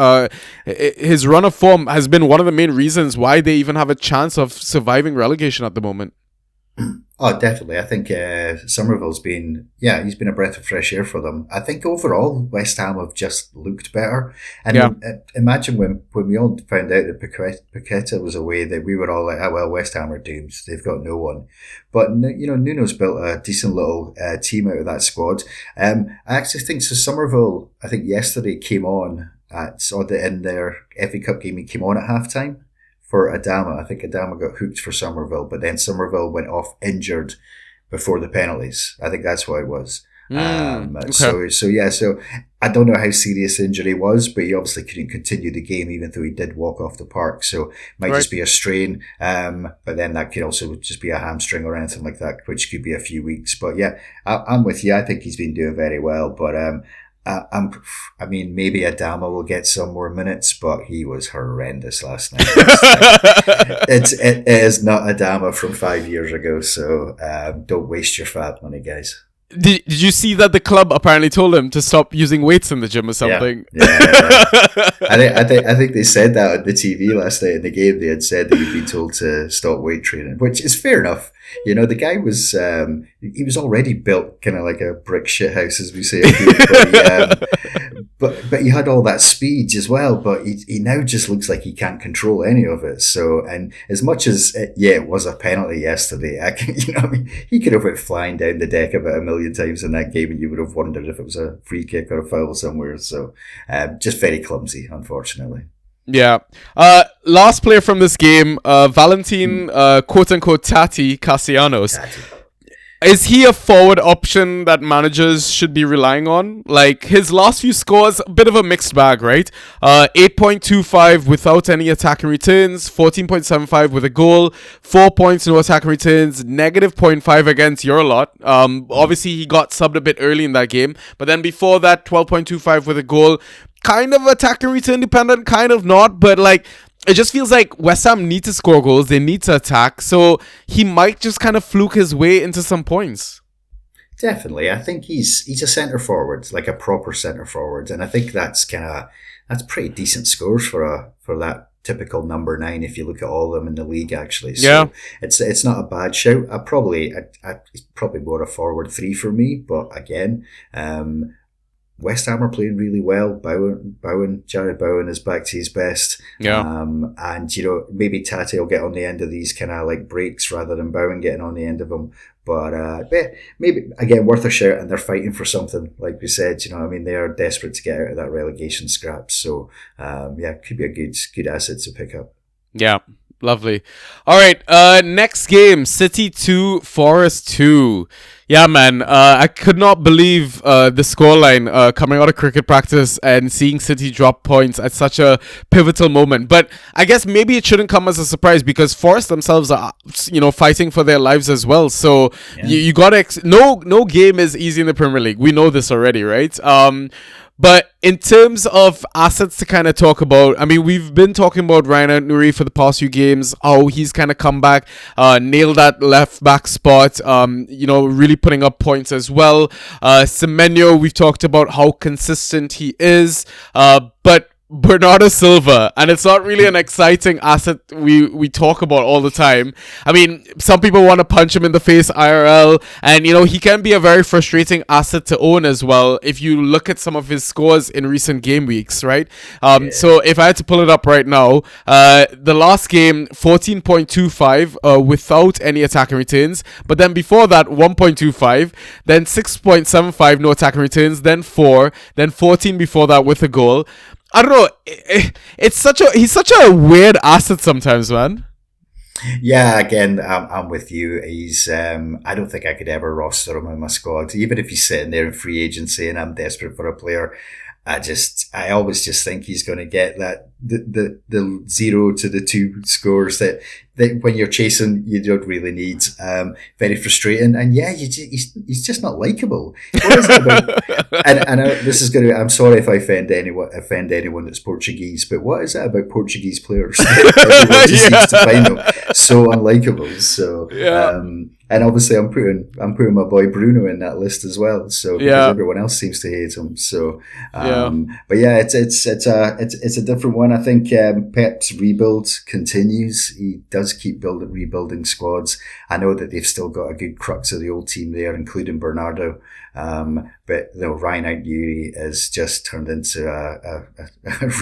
His run of form has been one of the main reasons why they even have a chance of surviving relegation at the moment. Oh, definitely. I think Somerville's he's been a breath of fresh air for them. I think overall West Ham have just looked better. And imagine when we all found out that Paqueta was away, that we were all like, West Ham are doomed. They've got no one. But, Nuno's built a decent little team out of that squad. I actually think Somerville, I think yesterday came on in their FA Cup game, he came on at halftime for Adama. I think Adama got hooked for Somerville, but then Somerville went off injured before the penalties. I think that's what it was. Okay. So I don't know how serious the injury was, but he obviously couldn't continue the game, even though he did walk off the park. So it might just be a strain. But then that could also just be a hamstring or anything like that, which could be a few weeks. But yeah, I'm with you. I think he's been doing very well, but, maybe Adama will get some more minutes, but he was horrendous last night. It is not Adama from 5 years ago, so don't waste your fat money, guys. Did you see that the club apparently told him to stop using weights in the gym or something? Yeah. I think they said that on the TV last night in the game. They had said that he'd been told to stop weight training, which is fair enough. The guy was he was already built kind of like a brick shit house, as we say. But he had all that speed as well. But he now just looks like he can't control any of it. So, and as much as it was a penalty yesterday, he could have went flying down the deck about a million times in that game, and you would have wondered if it was a free kick or a foul somewhere. So, just very clumsy, unfortunately. Yeah. Last player from this game, Valentin, quote-unquote, Tati Castellanos. Is he a forward option that managers should be relying on? Like, his last few scores, a bit of a mixed bag, right? 8.25 without any attacking returns, 14.75 with a goal, 4 points, no attacking returns, negative 0.5 against your lot. Obviously, he got subbed a bit early in that game, but then before that, 12.25 with a goal. Kind of attacking return dependent, kind of not, but like, it just feels like West Ham need to score goals, they need to attack, so he might just kind of fluke his way into some points. Definitely. I think he's a centre forward, like a proper centre forward, and I think that's pretty decent scores for that typical number 9 if you look at all of them in the league, actually. So it's not a bad shout. It's probably more a forward 3 for me, but again, West Ham are playing really well. Jared Bowen is back to his best. Yeah. And, maybe Tati will get on the end of these kind of like breaks rather than Bowen getting on the end of them. But maybe, again, worth a shout, and they're fighting for something. Like we said, they are desperate to get out of that relegation scrap. So, could be a good asset to pick up. Yeah. Lovely. All right. Next game, City 2, Forest 2. Yeah, man. I could not believe the scoreline coming out of cricket practice and seeing City drop points at such a pivotal moment. But I guess maybe it shouldn't come as a surprise because Forest themselves are, fighting for their lives as well. So you gotta no game is easy in the Premier League. We know this already, right? But in terms of assets to kind of talk about, I mean, we've been talking about Ryan Nuri for the past few games, how he's kind of come back, nailed that left back spot, really putting up points as well. Semenyo, we've talked about how consistent he is, but Bernardo Silva, and it's not really an exciting asset we talk about all the time. I mean, some people want to punch him in the face IRL, and he can be a very frustrating asset to own as well if you look at some of his scores in recent game weeks, right? So if I had to pull it up right now, the last game 14.25 without any attacking returns, but then before that 1.25, then 6.75 no attacking returns, then 4, then 14 before that with a goal. I don't know. He's such a weird asset sometimes, man. Yeah, again, I'm with you. He's I don't think I could ever roster him in my squad, even if he's sitting there in free agency and I'm desperate for a player. I always just think he's going to get that the 0 to the 2 scores that when you're chasing you don't really need. Very frustrating, and he's just not likable. What is it about? and this is I'm sorry if I offend anyone that's Portuguese, but what is it about Portuguese players? Everyone just seems to find them so unlikable. So and obviously I'm putting my boy Bruno in that list as well. So because everyone else seems to hate him. So but yeah, it's a different one. I think Pep's rebuild continues. He does keep rebuilding squads. I know that they've still got a good crux of the old team there, including Bernardo. But Ryan Out-Yuri has just turned into a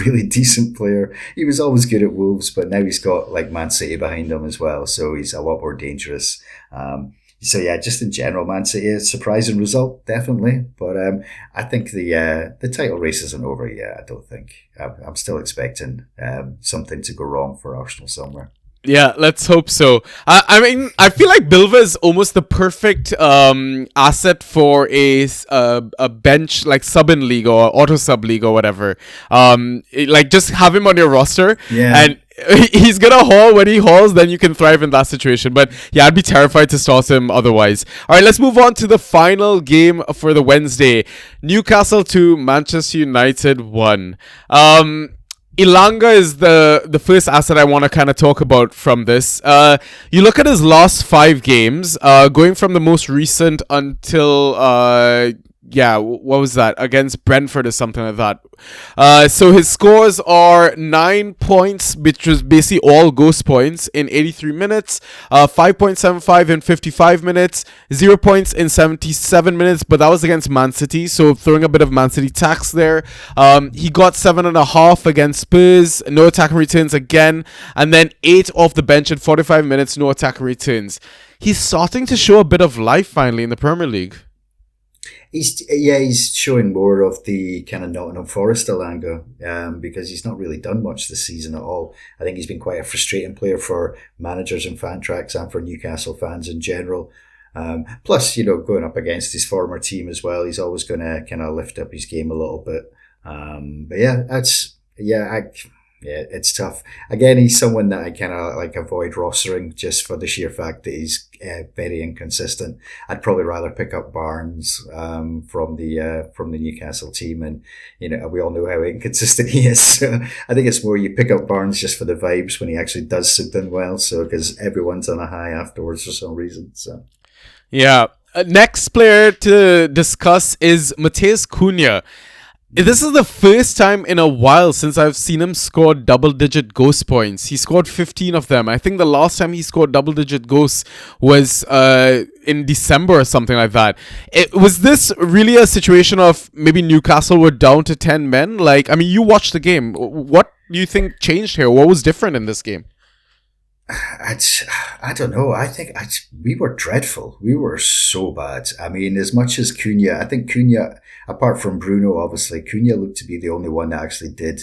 really decent player. He was always good at Wolves, but now he's got like Man City behind him as well, so he's a lot more dangerous. So yeah, just in general, Man City, a surprising result, definitely. But I think the title race isn't over yet. I don't think. I'm still expecting something to go wrong for Arsenal somewhere. Yeah, let's hope so. I mean, I feel like Bilva is almost the perfect asset for a bench like sub-in league or auto sub league or whatever. Like just have him on your roster, and he's gonna haul when he hauls. Then you can thrive in that situation. But yeah, I'd be terrified to start him otherwise. All right, let's move on to the final game for the Wednesday: Newcastle 2, Manchester United 1. Ilanga is the first asset I want to kind of talk about from this. You look at his last 5 games, going from the most recent until what was that? Against Brentford or something like that. So his scores are 9 points, which was basically all ghost points in 83 minutes, 5.75 in 55 minutes, 0 points in 77 minutes, but that was against Man City, so throwing a bit of Man City tax there. He got 7.5 against Spurs, no attacking returns again, and then 8 off the bench in 45 minutes, no attacking returns. He's starting to show a bit of life finally in the Premier League. He's showing more of the kind of Nottingham Forest Ilanga, because he's not really done much this season at all. I think he's been quite a frustrating player for managers and fan tracks and for Newcastle fans in general. Plus, going up against his former team as well, he's always going to kind of lift up his game a little bit. But it's tough. Again, he's someone that I kind of like avoid rostering just for the sheer fact that he's very inconsistent. I'd probably rather pick up Barnes from the Newcastle team, and we all know how inconsistent he is. So I think it's more you pick up Barnes just for the vibes when he actually does something well. So because everyone's on a high afterwards for some reason. So yeah. Next player to discuss is Matheus Cunha. This is the first time in a while since I've seen him score double-digit ghost points. He scored 15 of them. I think the last time he scored double-digit ghosts was in December or something like that. Was this really a situation of maybe Newcastle were down to 10 men? Like, I mean, you watched the game. What do you think changed here? What was different in this game? I don't know. I think we were dreadful. We were so bad. I mean, as much as Cunha, I think Cunha, apart from Bruno, obviously, Cunha looked to be the only one that actually did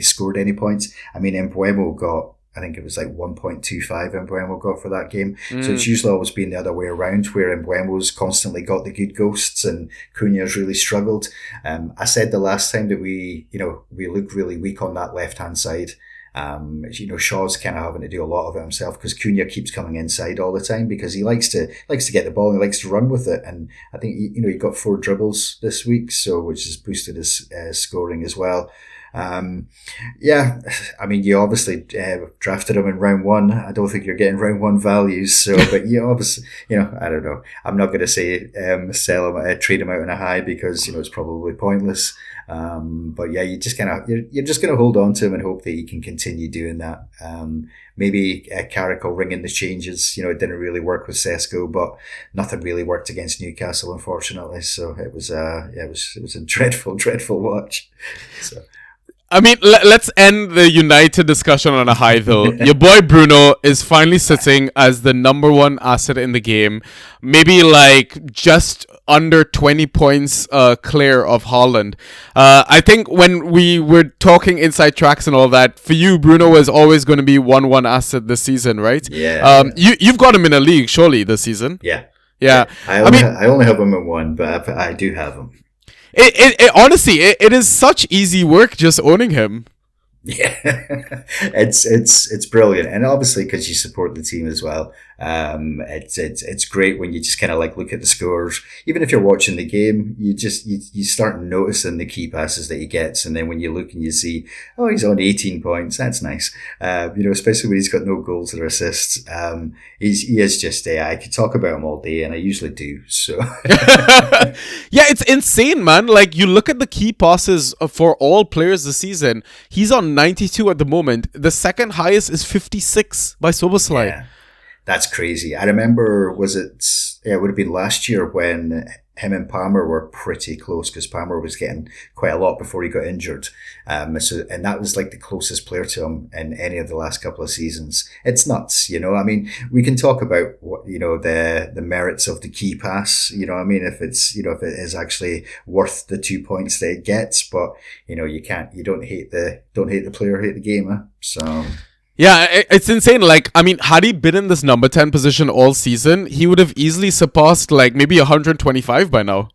scored any points. I mean, Mbeumo got I think it was like 1.25 Mbeumo got for that game. So it's usually always been the other way around, where Mbeumo's constantly got the good ghosts and Cunha's really struggled. I said the last time that we look really weak on that left-hand side. Shaw's kind of having to do a lot of it himself because Cunha keeps coming inside all the time because he likes to get the ball and he likes to run with it. And I think he got 4 dribbles this week, which has boosted his scoring as well. You obviously drafted him in round 1. I don't think you're getting round 1 values. So, but you obviously, I don't know. I'm not going to say sell him, trade him out on a high because it's probably pointless. But yeah, you're just going to hold on to him and hope that he can continue doing that. Maybe Carrick will ring in the changes. It didn't really work with Sesko, but nothing really worked against Newcastle, unfortunately. So it was a dreadful, dreadful watch. So. I mean, let's end the United discussion on a high, though. Your boy Bruno is finally sitting as the number 1 asset in the game. Maybe like just under 20 points clear of Haaland. I think when we were talking inside tracks and all that, for you, Bruno is always going to be 1-1 asset this season, right? Yeah. You've got him in a league, surely, this season? Yeah. Yeah. I only have him in 1, but I do have him. It honestly, it is such easy work just owning him. Yeah, it's brilliant, and obviously because you support the team as well, it's great when you just kind of like look at the scores. Even if you're watching the game, you start noticing the key passes that he gets, and then when you look and you see, oh, he's on 18 points, that's nice. Especially when he's got no goals or assists. He is just I could talk about him all day, and I usually do. So yeah, it's insane, man. Like you look at the key passes for all players this season, he's on 92 at the moment. The second highest is 56 by Soboslai. Yeah, that's crazy. I remember, it would have been last year when him and Palmer were pretty close because Palmer was getting quite a lot before he got injured. And that was like the closest player to him in any of the last couple of seasons. It's nuts, I mean, we can talk about what, the merits of the key pass, if it is actually worth the 2 points that it gets, but you don't hate the player, hate the game, huh? So. Yeah, it's insane. Like, I mean, had he been in this number 10 position all season, he would have easily surpassed like maybe 125 by now.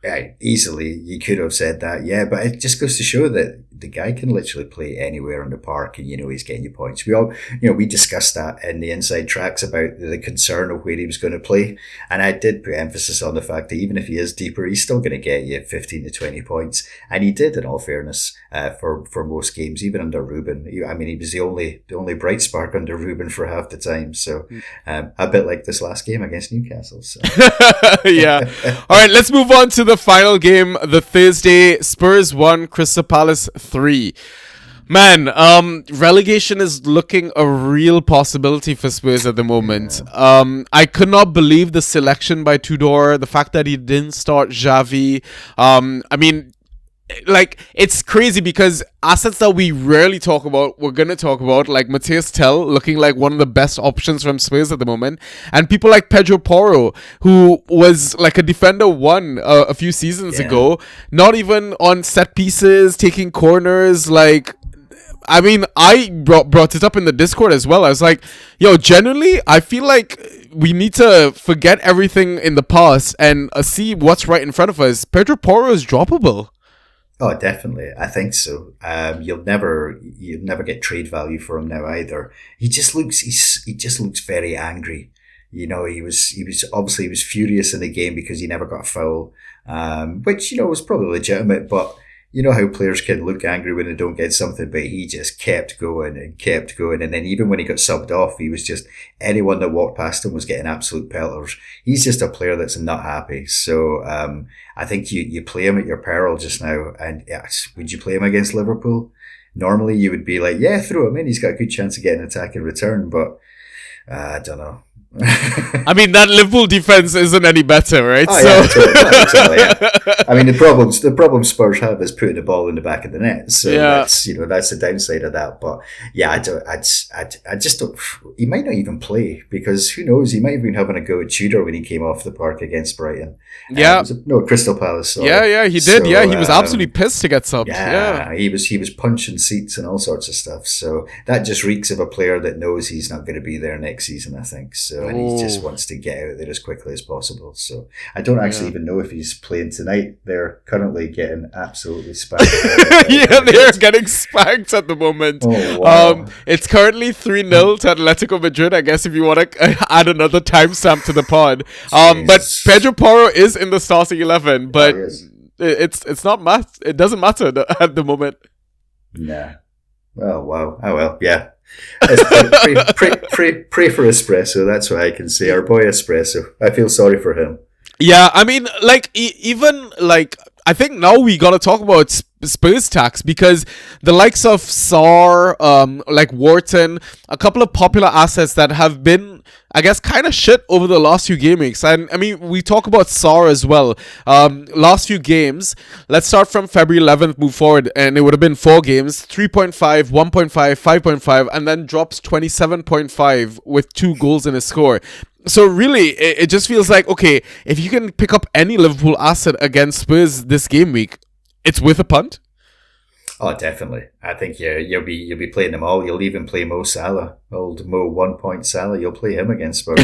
Yeah, easily. You could have said that, yeah, but it just goes to show that the guy can literally play anywhere in the park and he's getting you points. We discussed that in the inside tracks about the concern of where he was going to play. And I did put emphasis on the fact that even if he is deeper, he's still going to get you 15 to 20 points. And he did, in all fairness, for most games, even under Ruben. He was the only bright spark under Ruben for half the time. So a bit like this last game against Newcastle. So. Yeah. All right, let's move on to the final game, the Thursday. Spurs 1, Crystal Palace 3. Man, relegation is looking a real possibility for Spurs at the moment. I could not believe the selection by Tudor, the fact that he didn't start Xavi. It's crazy because assets that we rarely talk about, we're going to talk about, like Matthias Tell looking like one of the best options from Spurs at the moment. And people like Pedro Porro, who was like a defender one a few seasons ago, not even on set pieces, taking corners, I brought it up in the Discord as well. I was like, yo, genuinely, I feel like we need to forget everything in the past and see what's right in front of us. Pedro Porro is droppable. Oh, definitely. I think so. You'll never get trade value for him now either. He just looks very angry. He was furious in the game because he never got a foul, which, was probably legitimate, but you know how players can look angry when they don't get something, but he just kept going and kept going. And then even when he got subbed off, he was just, anyone that walked past him was getting absolute pelters. He's just a player that's not happy. So, I think you play him at your peril just now. And yes, would you play him against Liverpool? Normally you would be like, yeah, throw him in. He's got a good chance of getting an attack in return, but I don't know. I mean, that Liverpool defense isn't any better, right? Oh, yeah, totally, yeah. I mean, the problem Spurs have is putting the ball in the back of the net. So that's the downside of that. But yeah, I just don't. He might not even play because who knows? He might have been having a go at Tudor when he came off the park against Brighton. Crystal Palace. Sorry. Yeah, he did. So, he was absolutely pissed to get subbed. Yeah, he was punching seats and all sorts of stuff. So that just reeks of a player that knows he's not going to be there next season, I think. So, and he just wants to get out there as quickly as possible. So I don't actually even know if he's playing tonight. They're currently getting absolutely spanked. They're getting spanked at the moment. Oh, wow. It's currently 3-0 to Atletico Madrid. I guess if you want to add another timestamp to the pod. But Pedro Porro is in the starting 11, but it's not it doesn't matter at the moment. Nah. Oh, wow. Oh, well, yeah. Pray for Espresso. That's what I can say. Our boy Espresso. I feel sorry for him. Yeah, I mean, like, even, like, I think now we gotta talk about Spurs tax because the likes of Sarr, like Wharton, a couple of popular assets that have been, I guess, kind of shit over the last few game weeks. And I mean, we talk about Sarr as well. Last few games, let's start from February 11th, move forward, and it would have been 4 games, 3.5, 1.5, 5.5, and then drops 27.5 with 2 goals in his score. So really, it just feels like, okay, if you can pick up any Liverpool asset against Spurs this game week, it's worth a punt. Oh, definitely. I think you'll be playing them all. You'll even play Mo Salah, old Mo 1 point Salah. You'll play him against Spurs.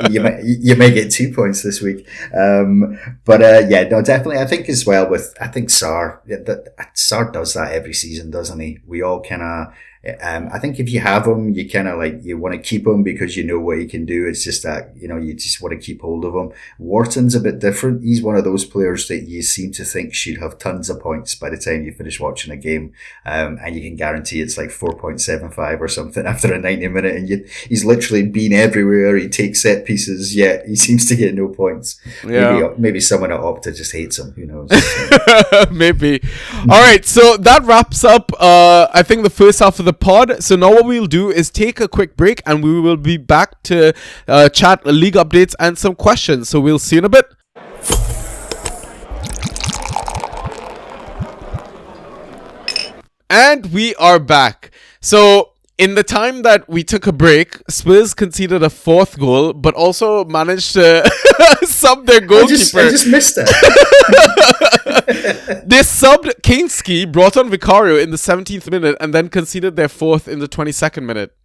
you may get 2 points this week. Definitely. I think as well I think Sarr. Sarr does that every season, doesn't he? We all kind of. I think if you have him, you kind of like, you want to keep him because you know what he can do. It's just that, you just want to keep hold of him. Wharton's a bit different. He's one of those players that you seem to think should have tons of points by the time you finish watching a game. And you can guarantee it's like 4.75 or something after a 90 minute. And he's literally been everywhere. He takes set pieces, yet he seems to get no points. Yeah. Maybe someone at Opta just hates him. Who knows? Maybe. All right. So that wraps up, I think, the first half of the pod. So now what we'll do is take a quick break and we will be back to chat league updates and some questions. So we'll see you in a bit. And we are back. So in the time that we took a break, Spurs conceded a 4th goal, but also managed to sub their goalkeeper. I just missed that. They subbed Kainski, brought on Vicario in the 17th minute, and then conceded their 4th in the 22nd minute.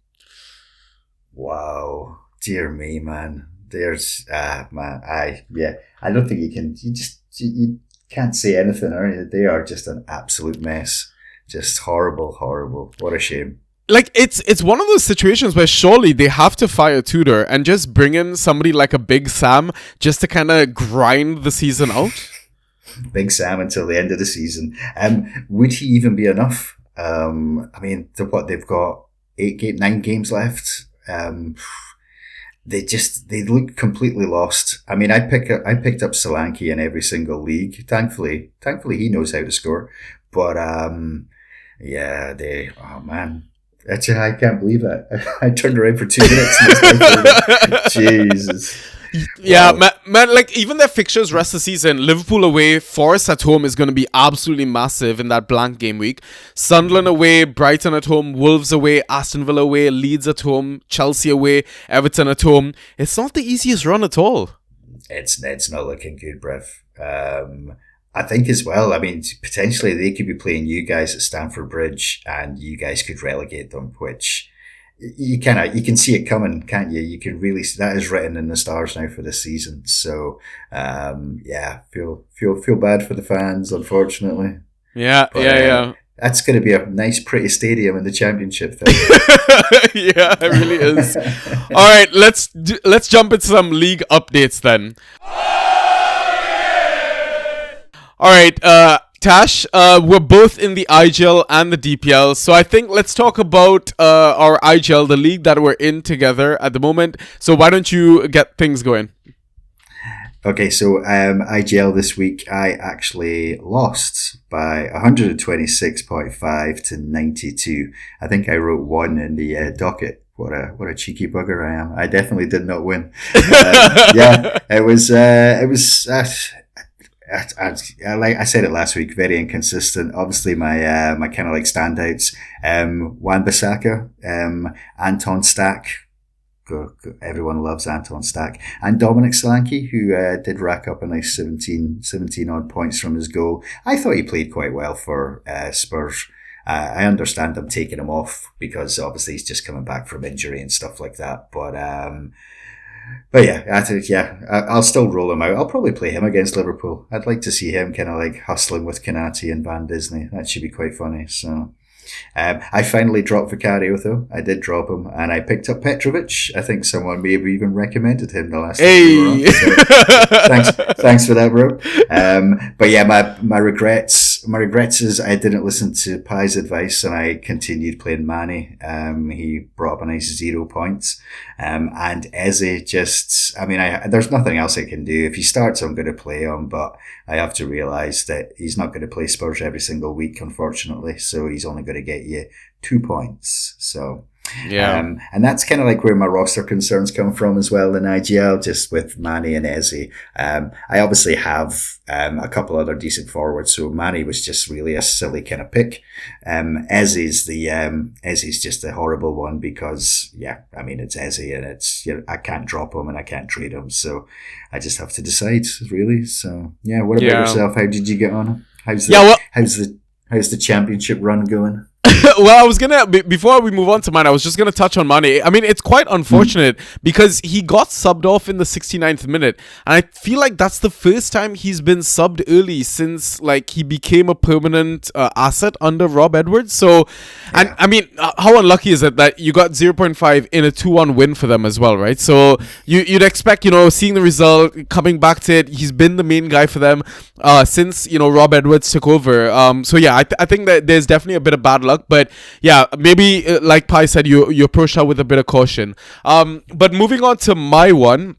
Wow. Dear me, man. There's, I don't think you can't say anything, are you? They are just an absolute mess. Just horrible. What a shame. Like, it's one of those situations where surely they have to fire Tudor and just bring in somebody like a Big Sam just to kind of grind the season out. Big Sam until the end of the season. Would he even be enough? I mean, they've got 9 games left. They look completely lost. I mean, I picked up Solanke in every single league. Thankfully he knows how to score. But oh man. Actually, I can't believe it. I turned around for 2 minutes. Jesus. Yeah, wow. man, like, even their fixtures rest of the season, Liverpool away, Forest at home is going to be absolutely massive in that blank game week. Sunderland away, Brighton at home, Wolves away, Aston Villa away, Leeds at home, Chelsea away, Everton at home. It's not the easiest run at all. It's not looking good, Brev. I think as well, I mean, potentially they could be playing you guys at Stamford Bridge and you guys could relegate them, which you can see it coming, can't you? You can really see that is written in the stars now for this season. So, feel bad for the fans, unfortunately. Yeah. That's going to be a nice, pretty stadium in the Championship, though. Yeah, it really is. All right, let's jump into some league updates then. All right, Tash, we're both in the IGL and the DPL, so I think let's talk about our IGL, the league that we're in together at the moment. So why don't you get things going? Okay, so IGL this week, I actually lost by 126.5 to 92. I think I wrote 1 in the docket. what a cheeky bugger I am. I definitely did not win. It was like I said it last week, very inconsistent. Obviously, my kind of like standouts, Wan-Bissaka, Anton Stack. Everyone loves Anton Stack, and Dominic Solanke, who did rack up a nice 17 odd points from his goal. I thought he played quite well for Spurs. I understand them taking him off because obviously he's just coming back from injury and stuff like that. But yeah, I think, I'll still roll him out. I'll probably play him against Liverpool. I'd like to see him kind of like hustling with Kanati and Van Disney. That should be quite funny. So, I finally dropped Vicario though. I did drop him, and I picked up Petrovic. I think someone may have even recommended him the last time we were on. So, thanks for that, bro. But yeah, my regrets is I didn't listen to Pai's advice and I continued playing Manny. He brought up a nice 0 points. And Eze just, there's nothing else I can do. If he starts, I'm going to play him, but I have to realise that he's not going to play Spurs every single week, unfortunately. So he's only going to get you 2 points. So, and that's kind of like where my roster concerns come from as well in IGL, just with Manny and Eze. I obviously have a couple other decent forwards, so Manny was just really a silly kind of pick. Eze's just a horrible one because it's Eze and it's I can't drop him and I can't trade him, so I just have to decide really. So what about yourself? How did you get on? How's the championship run going? Well, I was gonna, before we move on to mine, I was just gonna touch on Mane. I mean, it's quite unfortunate because he got subbed off in the 69th minute, and I feel like that's the first time he's been subbed early since like he became a permanent asset under Rob Edwards. So, and I mean, how unlucky is it that you got 0.5 in a 2-1 win for them as well, right? So you'd expect, seeing the result, coming back to it, he's been the main guy for them since Rob Edwards took over. So yeah, I think that there's definitely a bit of bad luck. But yeah, maybe like Pai said, you approach that with a bit of caution. But moving on to my one.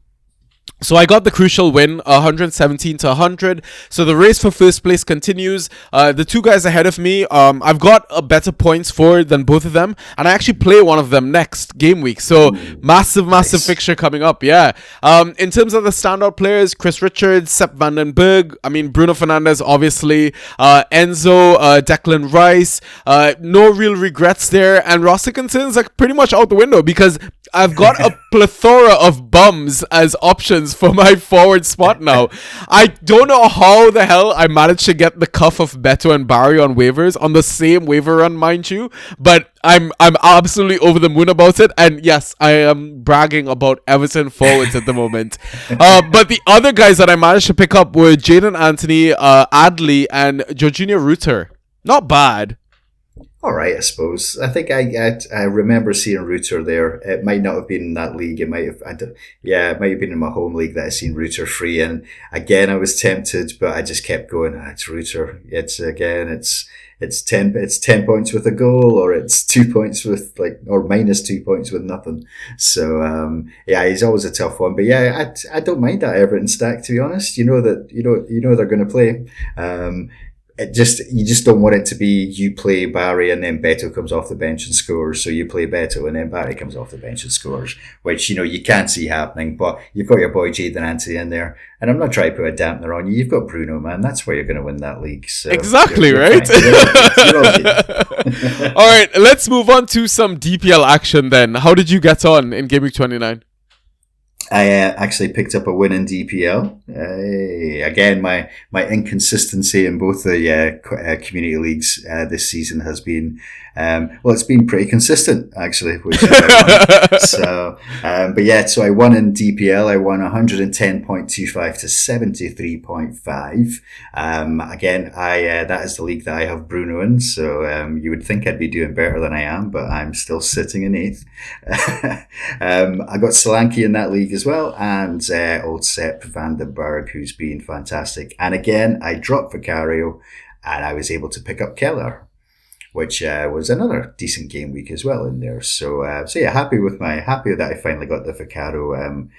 So I got the crucial win, 117 to 100. So the race for first place continues. The two guys ahead of me, I've got a better points for than both of them. And I actually play one of them next game week. So massive fixture coming up. Yeah. In terms of the standout players, Chris Richards, Sepp van den Berg. I mean, Bruno Fernandes, obviously. Enzo, Declan Rice. No real regrets there. And roster concerns are pretty much out the window because I've got a plethora of bums as options for my forward spot now. I don't know how the hell I managed to get the cuff of Beto and Barry on waivers on the same waiver run, mind you, but I'm absolutely over the moon about it. And yes, I am bragging about Everton forwards at the moment. But the other guys that I managed to pick up were Jadon Anthony, Adley, and Jorginho Rutter. Not bad. All right, I suppose. I think I remember seeing Ruter there. It might not have been in that league. It might have been in my home league that I seen Ruter free. And again, I was tempted, but I just kept going. It's Ruter. It's 10 points with a goal, or it's 2 points with or minus 2 points with nothing. So he's always a tough one. But yeah, I don't mind that Everton stack, to be honest. You know they're going to play. You just don't want it to be you play Barry and then Beto comes off the bench and scores. So you play Beto and then Barry comes off the bench and scores, which, you can't see happening, but you've got your boy Jadon Anthony in there. And I'm not trying to put a dampener on you. You've got Bruno, man. That's where you're going to win that league. So exactly, you're right? You're All right, let's move on to some DPL action then. How did you get on in Game Week 29? I actually picked up a win in DPL. Again, my inconsistency in both the community leagues this season has been it's been pretty consistent actually. Which so I won in DPL. I won 110.25 to 73.5. Again, that is the league that I have Bruno in. So you would think I'd be doing better than I am, but I'm still sitting in 8th. I got Solanke in that league as well, and old Sepp van den Berg, who's been fantastic. And again, I dropped Vicario, and I was able to pick up Keller, which was another decent game week as well in there. So happy that I finally got the Vicario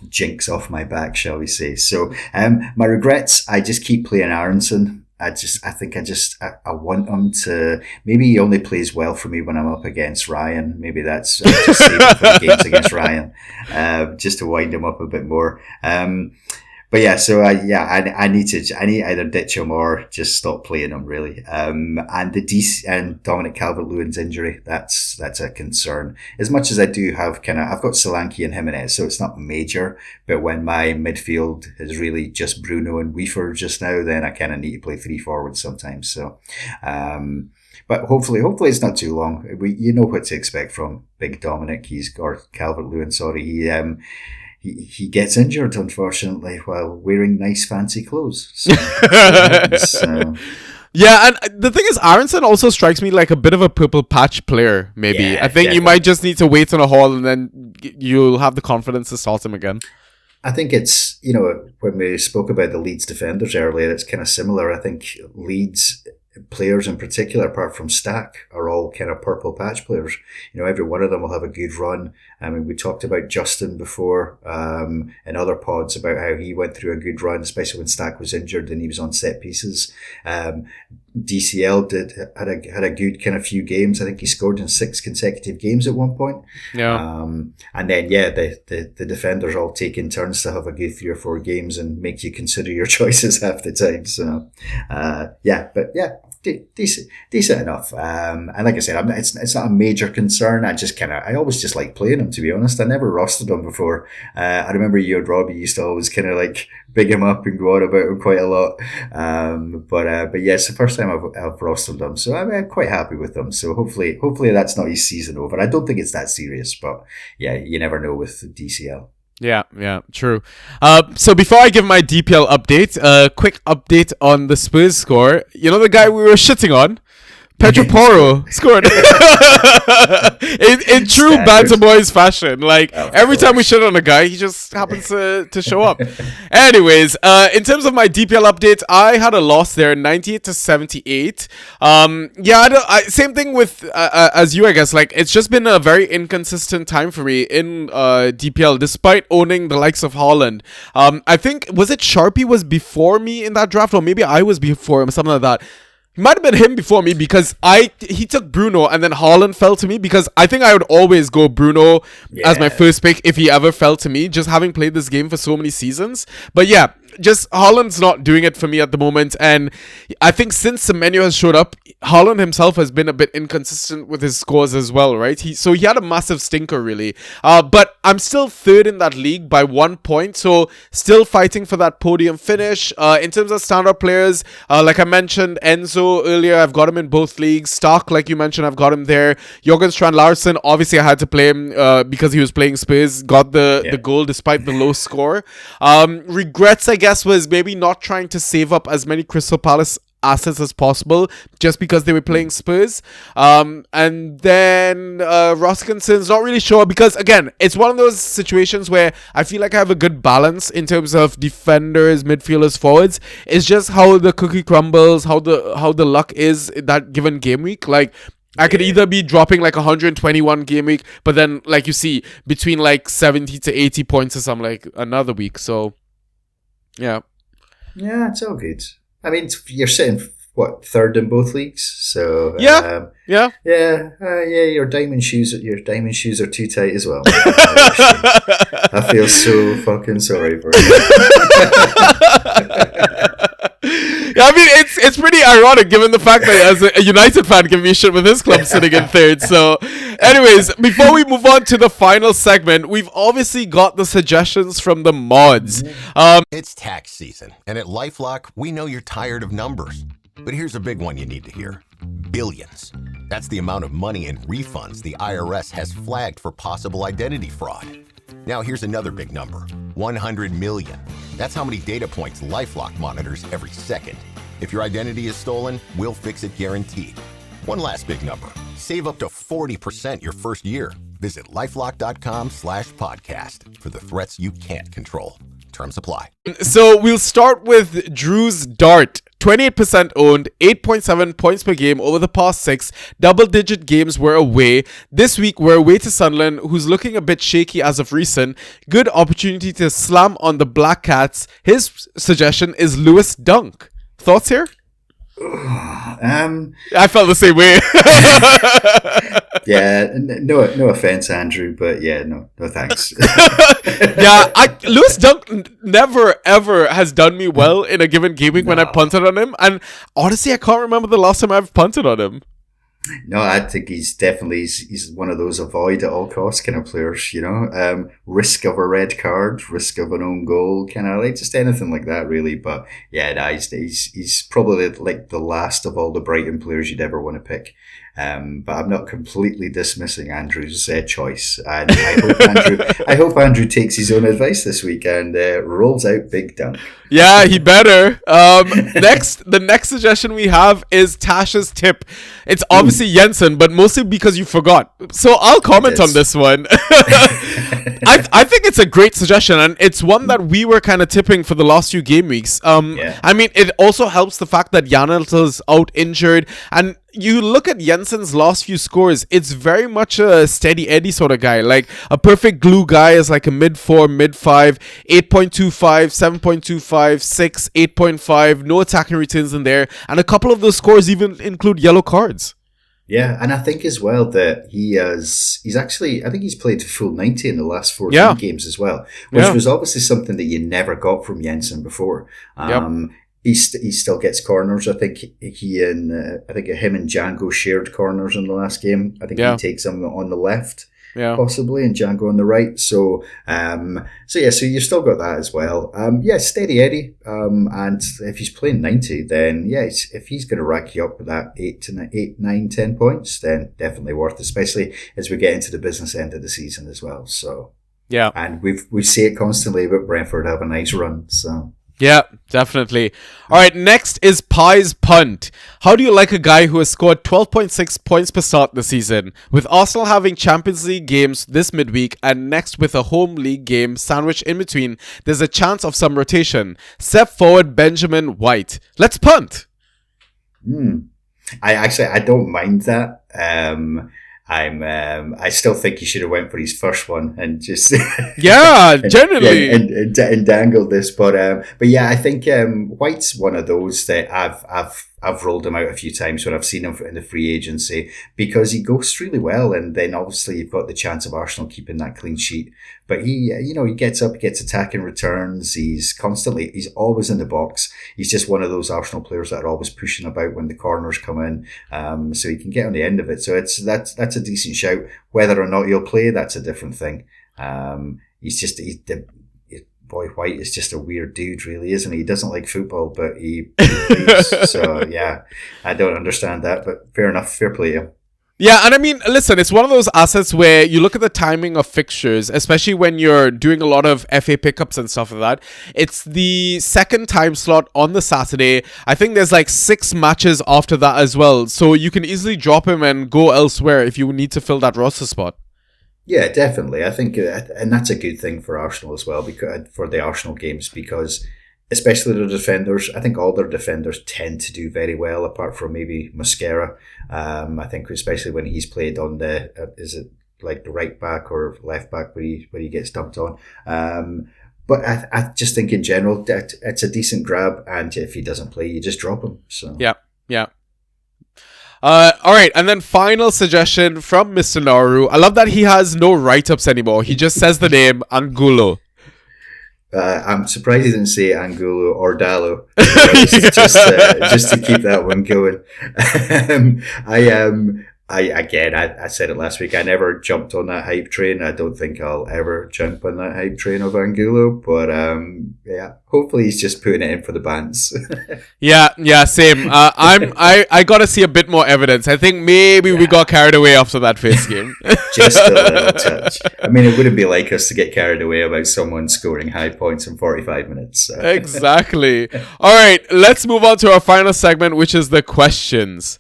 jinx off my back, shall we say. So my regrets, I just keep playing Aronson. I want him to. Maybe he only plays well for me when I'm up against Ryan. Maybe that's just save him for the games against Ryan, just to wind him up a bit more. But yeah, so I need either ditch him or just stop playing him really. And Dominic Calvert-Lewin's injury, that's a concern. As much as I do have I've got Solanke and Jimenez, so it's not major. But when my midfield is really just Bruno and Weaver just now, then I kind of need to play 3 forwards sometimes. So, but hopefully it's not too long. You know what to expect from Big Dominic. Or Calvert-Lewin, sorry. He gets injured, unfortunately, while wearing nice fancy clothes. So. Yeah, and the thing is, Aronson also strikes me like a bit of a purple patch player, maybe. Yeah, I think you might just need to wait on a haul and then you'll have the confidence to start him again. I think it's, when we spoke about the Leeds defenders earlier, it's kind of similar. I think Leeds players in particular, apart from Stack, are all kind of purple patch players. Every one of them will have a good run. I mean, we talked about Justin before in other pods about how he went through a good run, especially when Stack was injured and he was on set pieces. DCL had a good kind of few games. I think he scored in 6 consecutive games at one point. Yeah. And then the defenders all take in turns to have a good 3 or 4 games and make you consider your choices half the time. So decent enough. And like I said, it's not a major concern. I always just like playing him, to be honest. I never rostered him before. I remember you and Robbie used to always kind of like big him up and go on about him quite a lot. But yeah, it's the first time I've rostered him, so I'm quite happy with him. So hopefully that's not his season over. I don't think it's that serious, but yeah, you never know with DCL. Yeah, true. So before I give my DPL update, quick update on the Spurs score. The guy we were shitting on, Pedro Porro, scored. in true Banter Boys fashion. Like, every time we shit on a guy, he just happens to show up. Anyways, in terms of my DPL update, I had a loss there, 98-78. Same thing with as you, I guess. Like, it's just been a very inconsistent time for me in DPL, despite owning the likes of Haaland. I think, was it Sharpie was before me in that draft, or maybe I was before him, something like that. Might have been him before me because he took Bruno and then Haaland fell to me, because I think I would always go Bruno as my first pick if he ever fell to me, just having played this game for so many seasons. But yeah, just Haaland's not doing it for me at the moment, and I think since Semenyo has showed up, Haaland himself has been a bit inconsistent with his scores as well, right? He had a massive stinker really, but I'm still third in that league by 1 point, so still fighting for that podium finish. In terms of standout players, like I mentioned, Enzo earlier, I've got him in both leagues. Stark, like you mentioned, I've got him there. Jorgen Strand Larsen, obviously I had to play him because he was playing Spurs, got the goal despite the low score. Regrets, I guess, was maybe not trying to save up as many Crystal Palace assets as possible just because they were playing Spurs. And then Roskinson's not really sure, because again, it's one of those situations where I feel like I have a good balance in terms of defenders, midfielders, forwards. It's just how the cookie crumbles, how the luck is in that given game week. Like, I could either be dropping like 121 game week, but then like you see between like 70 to 80 points or something like another week. So yeah, it's all good. I mean, you're sitting third in both leagues, so your diamond shoes are too tight as well. I feel so fucking sorry for you. I mean, it's pretty ironic given the fact that as a United fan can be shit with his club sitting in third. So, anyways, before we move on to the final segment, we've obviously got the suggestions from the mods. It's tax season, and at LifeLock, we know you're tired of numbers. But here's a big one you need to hear. Billions. That's the amount of money in refunds the IRS has flagged for possible identity fraud. Now here's another big number, 100 million. That's how many data points LifeLock monitors every second. If your identity is stolen, we'll fix it guaranteed. One last big number, save up to 40% your first year. Visit lifelock.com/podcast for the threats you can't control. Terms apply. So we'll start with Drew's Dart. 28% owned, 8.7 points per game over the past 6. Double-digit games were away. This week, we're away to Sunderland, who's looking a bit shaky as of recent. Good opportunity to slam on the Black Cats. His suggestion is Lewis Dunk. Thoughts here? I felt the same way. Yeah, no offense, Andrew, but yeah, no thanks. Yeah, Lewis Dunk never ever has done me well in a given game week when I punted on him, and honestly, I can't remember the last time I've punted on him. No, I think he's definitely he's one of those avoid at all costs kind of players, you know. Risk of a red card, risk of an own goal, kind of like just anything like that, really. But yeah, no, he's probably like the last of all the Brighton players you'd ever want to pick. But I'm not completely dismissing Andrew's choice, and I hope Andrew takes his own advice this week and rolls out Big Dunk. Yeah, he better. The next suggestion we have is Tasha's tip. It's obviously Jensen, but mostly because you forgot. So I'll comment on this one. I think it's a great suggestion, and it's one that we were kind of tipping for the last few game weeks. I mean, it also helps the fact that Janel's out injured, and you look at Jensen's last few scores, it's very much a steady Eddie sort of guy. Like a perfect glue guy is like a mid-4, mid-5, 8.25, 7.25, 6, 8.5, no attacking returns in there, and a couple of those scores even include yellow cards. Yeah, and I think as well that he's actually, I think he's played full 90 in the last 14 games as well, which was obviously something that you never got from Jensen before. He still gets corners. I think him and Django shared corners in the last game. I think he takes them on the left, possibly, and Django on the right. So you've still got that as well. Steady Eddie. And if he's playing 90, then if he's going to rack you up with that 8, 9, 10 points, then definitely worth, especially as we get into the business end of the season as well. So and we see it constantly about Brentford have a nice run. So. Yeah, definitely. All right, next is Pie's punt. How do you like a guy who has scored 12.6 points per start this season? With Arsenal having Champions League games this midweek and next with a home league game sandwiched in between, there's a chance of some rotation. Step forward, Benjamin White. Let's punt. I don't mind that. I still think he should have went for his first one and just generally and dangled this, but I think White's one of those that I've rolled him out a few times when I've seen him in the free agency because he goes really well, and then obviously you've got the chance of Arsenal keeping that clean sheet. But he gets up, he gets attacking returns. He's always in the box. He's just one of those Arsenal players that are always pushing about when the corners come in. So he can get on the end of it. So that's a decent shout. Whether or not he'll play, that's a different thing. Boy White is just a weird dude, really, isn't he? He doesn't like football, but he plays. So yeah, I don't understand that, but fair enough, fair play to him. Yeah, and I mean, listen, it's one of those assets where you look at the timing of fixtures, especially when you're doing a lot of FA pickups and stuff like that. It's the second time slot on the Saturday. I think there's like 6 matches after that as well. So you can easily drop him and go elsewhere if you need to fill that roster spot. Yeah, definitely. I think, and that's a good thing for Arsenal as well, because for the Arsenal games, because especially the defenders, I think all their defenders tend to do very well, apart from maybe Mosquera. I think especially when he's played on the, is it like the right back or left back where he gets dumped on. But I just think in general that it's a decent grab, and if he doesn't play, you just drop him. So yeah. All right, and then final suggestion from Mr. Nauru. I love that he has no write-ups anymore. He just says the name Angulo. I'm surprised he didn't say Angulo or Dallo, just to keep that one going. I said it last week. I never jumped on that hype train. I don't think I'll ever jump on that hype train of Angulo. But hopefully he's just putting it in for the bands. yeah, same. I gotta see a bit more evidence. I think maybe we got carried away after that first game. Just a little touch. I mean, it wouldn't be like us to get carried away about someone scoring high points in 45 minutes. So. Exactly. All right, let's move on to our final segment, which is the questions.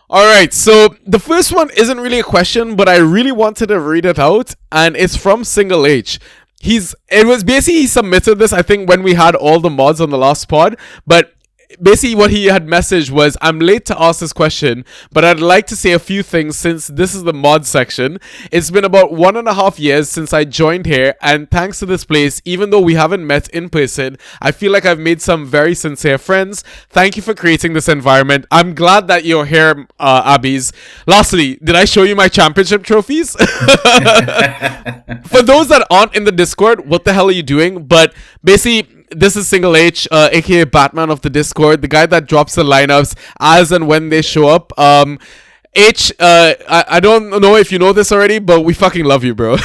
Alright, so the first one isn't really a question, but I really wanted to read it out, and it's from Single H. He submitted this, I think, when we had all the mods on the last pod, but basically what he had messaged was, I'm late to ask this question, but I'd like to say a few things since this is the mod section. It's been about 1.5 years since I joined here, and thanks to this place, even though we haven't met in person, I feel like I've made some very sincere friends. Thank you for creating this environment. I'm glad that you're here, Abby's. Lastly, did I show you my championship trophies? For those that aren't in the Discord, what the hell are you doing? But basically, this is Single H, aka Batman of the Discord, the guy that drops the lineups as and when they show up. H, I don't know if you know this already, but we fucking love you, bro.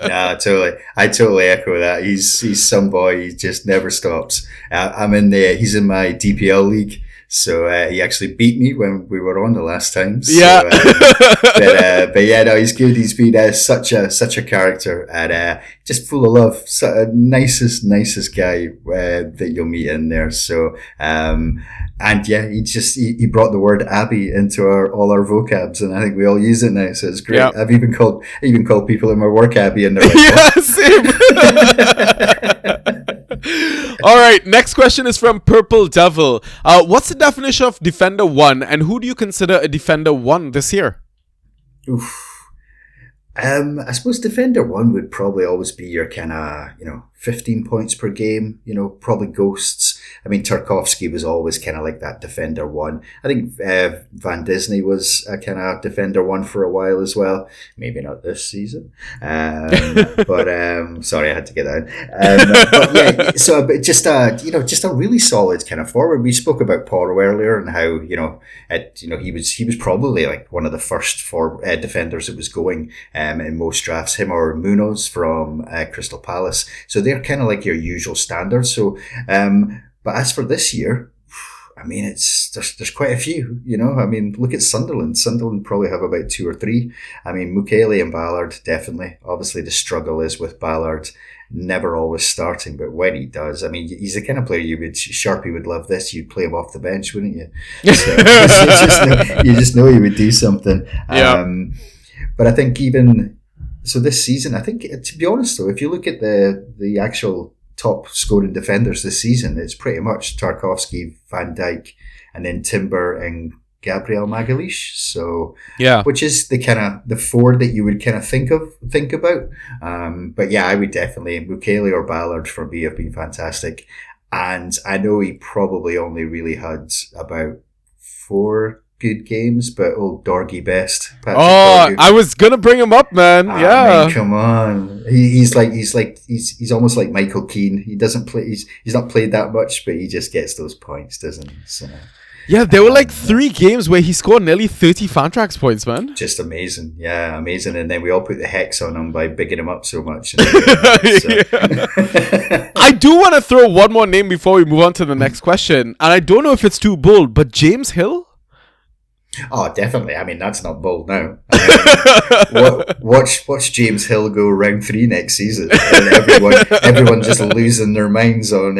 Nah, totally. I totally echo that. He's some boy. He just never stops. He's in my DPL league. So he actually beat me when we were on the last time. So, yeah. But yeah, no, he's good. He's been such a character and just full of love. Nicest guy that you'll meet in there. So and yeah, he brought the word Abby into all our vocabs, and I think we all use it now. So it's great. Yep. I've even called people in my work Abby, and they're like, yeah, same. All right, next question is from Purple Devil. What's the definition of Defender 1, and who do you consider a Defender 1 this year? Oof. I suppose Defender 1 would probably always be your kind of, 15 points per game, probably Ghosts. I mean, Tarkovsky was always kind of like that Defender 1. I think Van Disney was a kind of Defender 1 for a while as well. Maybe not this season. But sorry, I had to get that in. But yeah, but just a really solid kind of forward. We spoke about Porro earlier and how, he was probably like one of the first defenders that was going in most drafts, him or Munoz from Crystal Palace. So they're kind of like your usual standards. So, but as for this year, I mean, there's quite a few, I mean, look at Sunderland. Sunderland probably have about 2 or 3. I mean, Mukiele and Ballard, definitely. Obviously, the struggle is with Ballard never always starting, but when he does, I mean, he's the kind of player Sharpie would love this. You'd play him off the bench, wouldn't you? So, you just know he would do something. Yeah. But I think so this season, I think, to be honest though, if you look at the actual top scoring defenders this season, it's pretty much Tarkovsky, Van Dijk, and then Timber and Gabriel Magalhaes. So, yeah, which is the kind of the 4 that you would kind of think about. But yeah, I would definitely, Mukiele or Ballard for me have been fantastic. And I know he probably only really had about 4 good games, but old Dorgy Best. Dorgy. I was gonna bring him up, man. Yeah, man, come on. He's almost like Michael Keane. He doesn't play. He's not played that much, but he just gets those points, doesn't he? So, yeah, there were like 3 games where he scored nearly 30 Fantrax points, man. Just amazing. Yeah, amazing. And then we all put the hex on him by bigging him up so much. I do want to throw one more name before we move on to the next question, and I don't know if it's too bold, but James Hill. Oh, definitely. I mean, that's not bold now. I mean, watch James Hill go round 3 next season, and everyone just losing their minds on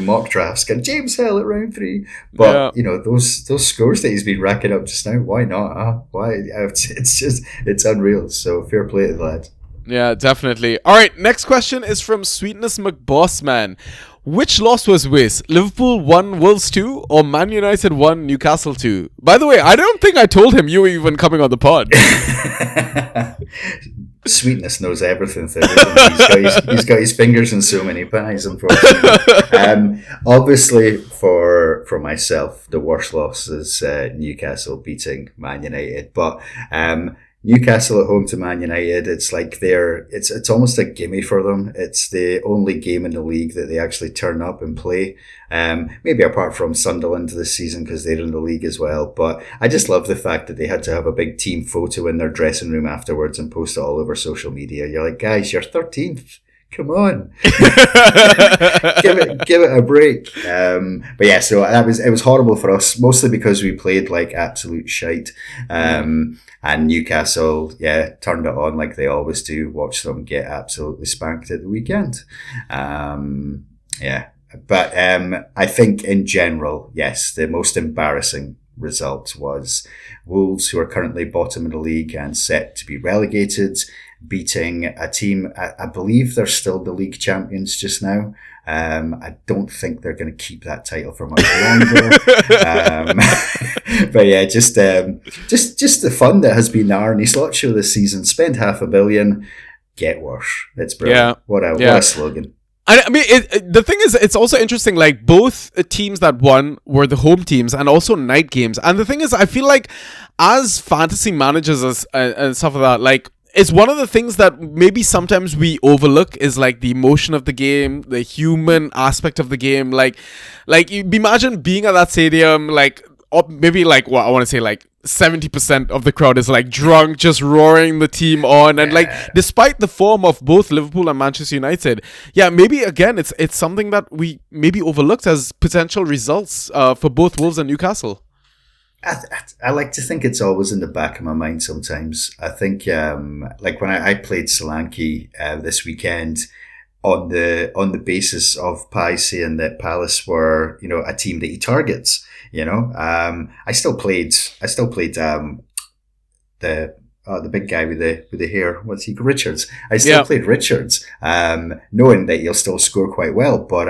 mock drafts. Going James Hill at round 3, but those scores that he's been racking up just now. Why not? Huh? Why? It's unreal. So fair play to the lad. Yeah, definitely. All right, next question is from Sweetness McBossman. Which loss was worse? Liverpool 1, Wolves 2, or Man United 1, Newcastle 2? By the way, I don't think I told him you were even coming on the pod. Sweetness knows everything. He's got his fingers in so many pies, unfortunately. Obviously, for myself, the worst loss is Newcastle beating Man United. But Newcastle at home to Man United, it's like it's almost a gimme for them. It's the only game in the league that they actually turn up and play. Maybe apart from Sunderland this season because they're in the league as well. But I just love the fact that they had to have a big team photo in their dressing room afterwards and post it all over social media. You're like, guys, you're 13th. Come on, give it a break. But yeah, so it was horrible for us, mostly because we played like absolute shite. And Newcastle, turned it on like they always do. Watch them get absolutely spanked at the weekend. But I think in general, yes, the most embarrassing result was Wolves, who are currently bottom of the league and set to be relegated. beating a team. I believe they're still the league champions just now. I don't think they're going to keep that title for much longer. But yeah, just the fun that has been the Arnie Slot Show this season. Spend $500 million, get worse. It's brilliant. What a slogan. I mean, the thing is, it's also interesting, like, both teams that won were the home teams and also night games. And the thing is, I feel like as fantasy managers and stuff like that, like, it's one of the things that maybe sometimes we overlook is, like, the emotion of the game, the human aspect of the game. Like you imagine being at that stadium, like, maybe, like, what I want to say, like, 70% of the crowd is like drunk, just roaring the team on, and like despite the form of both Liverpool and Manchester United, maybe again it's something that we maybe overlooked as potential results for both Wolves and Newcastle. I like to think it's always in the back of my mind sometimes. I think like when I played Solanke this weekend on the basis of Pai saying that Palace were, you know, a team that he targets. You know, I still played the big guy with the hair. What's he? Richards. I still played Richards, knowing that he'll still score quite well. But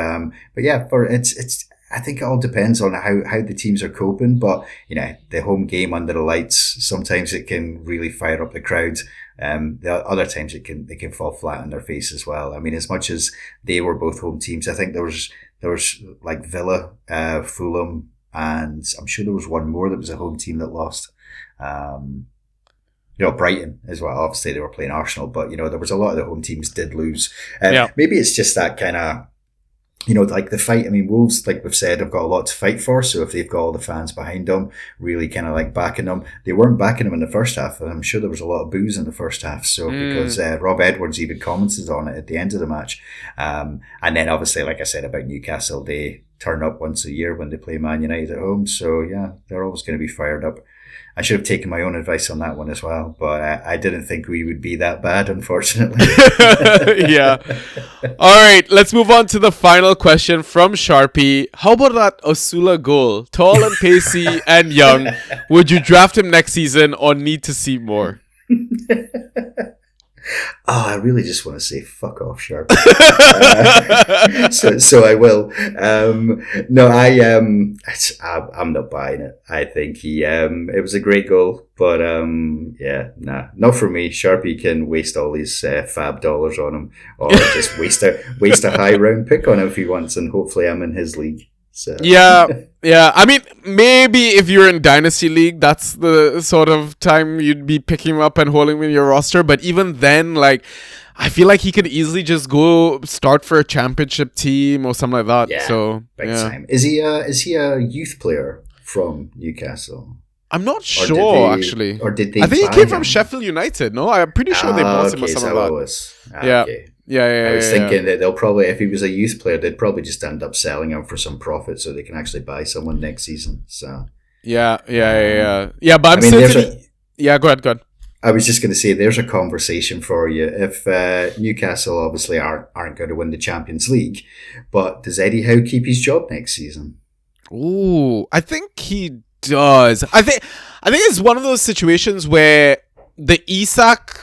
yeah, it's. I think it all depends on how the teams are coping. But you know, the home game under the lights, sometimes it can really fire up the crowd. The other times they can fall flat on their face as well. I mean, as much as they were both home teams, I think there was like Villa, Fulham. And I'm sure there was one more that was a home team that lost. You know, Brighton as well. Obviously, they were playing Arsenal, but, you know, there was a lot of the home teams did lose. Maybe it's just that kind of, you know, like the fight. I mean, Wolves, like we've said, have got a lot to fight for. So if they've got all the fans behind them, really kind of like backing them. They weren't backing them in the first half, and I'm sure there was a lot of boos in the first half. So because Rob Edwards even commented on it at the end of the match. And then obviously, like I said about Newcastle, they turn up once a year when they play Man United at home. So yeah, they're always going to be fired up. I should have taken my own advice on that one as well, but I didn't think we would be that bad, unfortunately. Yeah. All right, let's move on to the final question from Sharpie. How about that Osula goal? Tall and pacey and young. Would you draft him next season or need to see more? I really just want to say fuck off, Sharp. So I will. No, I'm not buying it. I think it was a great goal, but not for me. Sharpie can waste all these fab dollars on him, or just waste a high round pick on him if he wants, and hopefully I'm in his league. So. Yeah. I mean, maybe if you're in Dynasty League, that's the sort of time you'd be picking him up and holding him in your roster. But even then, like, I feel like he could easily just go start for a championship team or something like that. Yeah, so big time. Is he a youth player from Newcastle? I'm not sure, actually. Or did they? I think he came from Sheffield United. No, I'm pretty sure they bought him or something like that. Okay. Yeah. I was thinking that they'll probably, if he was a youth player, they'd probably just end up selling him for some profit so they can actually buy someone next season. So yeah. But I'm certainly. Go ahead. I was just going to say, there's a conversation for you. If Newcastle obviously aren't going to win the Champions League, but does Eddie Howe keep his job next season? Ooh, I think he does. I think it's one of those situations where the Isak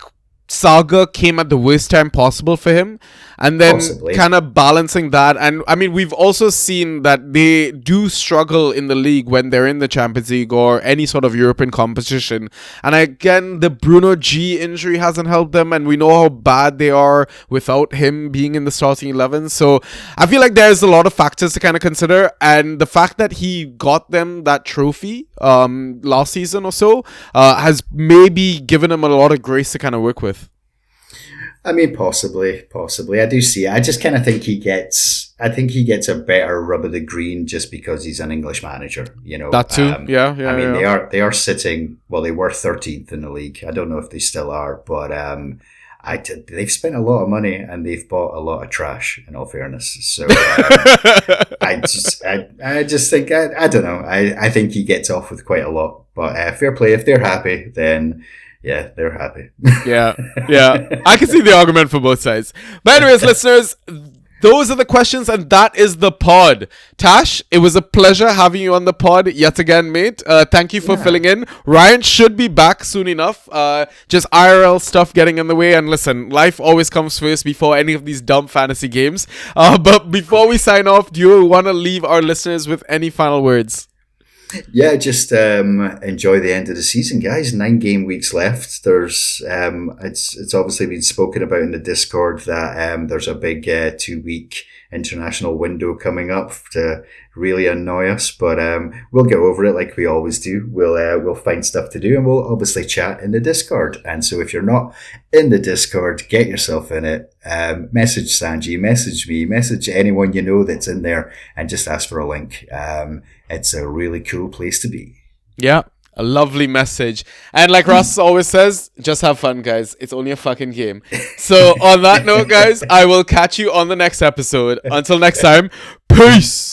saga came at the worst time possible for him, and then kind of balancing that. And I mean, we've also seen that they do struggle in the league when they're in the Champions League or any sort of European competition. And again, the Bruno G injury hasn't helped them, and we know how bad they are without him being in the starting 11. So I feel like there's a lot of factors to kind of consider, and the fact that he got them that trophy last season or so has maybe given him a lot of grace to kind of work with. I mean, possibly. I do see it. I just kind of think he gets a better rub of the green just because he's an English manager, you know. That too. Yeah. I mean, they are sitting, well, they were 13th in the league. I don't know if they still are, but they've spent a lot of money and they've bought a lot of trash, in all fairness. So I just think, I don't know. I think he gets off with quite a lot, but fair play. If they're happy, then yeah, they're happy. Yeah. I can see the argument for both sides. But anyways, listeners, those are the questions, and that is the pod. Tash, it was a pleasure having you on the pod yet again, mate. Thank you for filling in. Ryan should be back soon enough. Just IRL stuff getting in the way, and listen, life always comes first before any of these dumb fantasy games. But before we sign off, do you want to leave our listeners with any final words? Yeah, just enjoy the end of the season, guys. 9 game weeks left. There's it's obviously been spoken about in the Discord that there's a big 2-week international window coming up to really annoy us, but we'll get over it like we always do. We'll find stuff to do, and we'll obviously chat in the Discord. And so if you're not in the Discord, get yourself in it. Message Sanji, message me, message anyone you know that's in there, and just ask for a link. It's a really cool place to be. Yeah, a lovely message. And like Ross always says, just have fun, guys. It's only a fucking game. So on that note, guys, I will catch you on the next episode. Until next time, peace.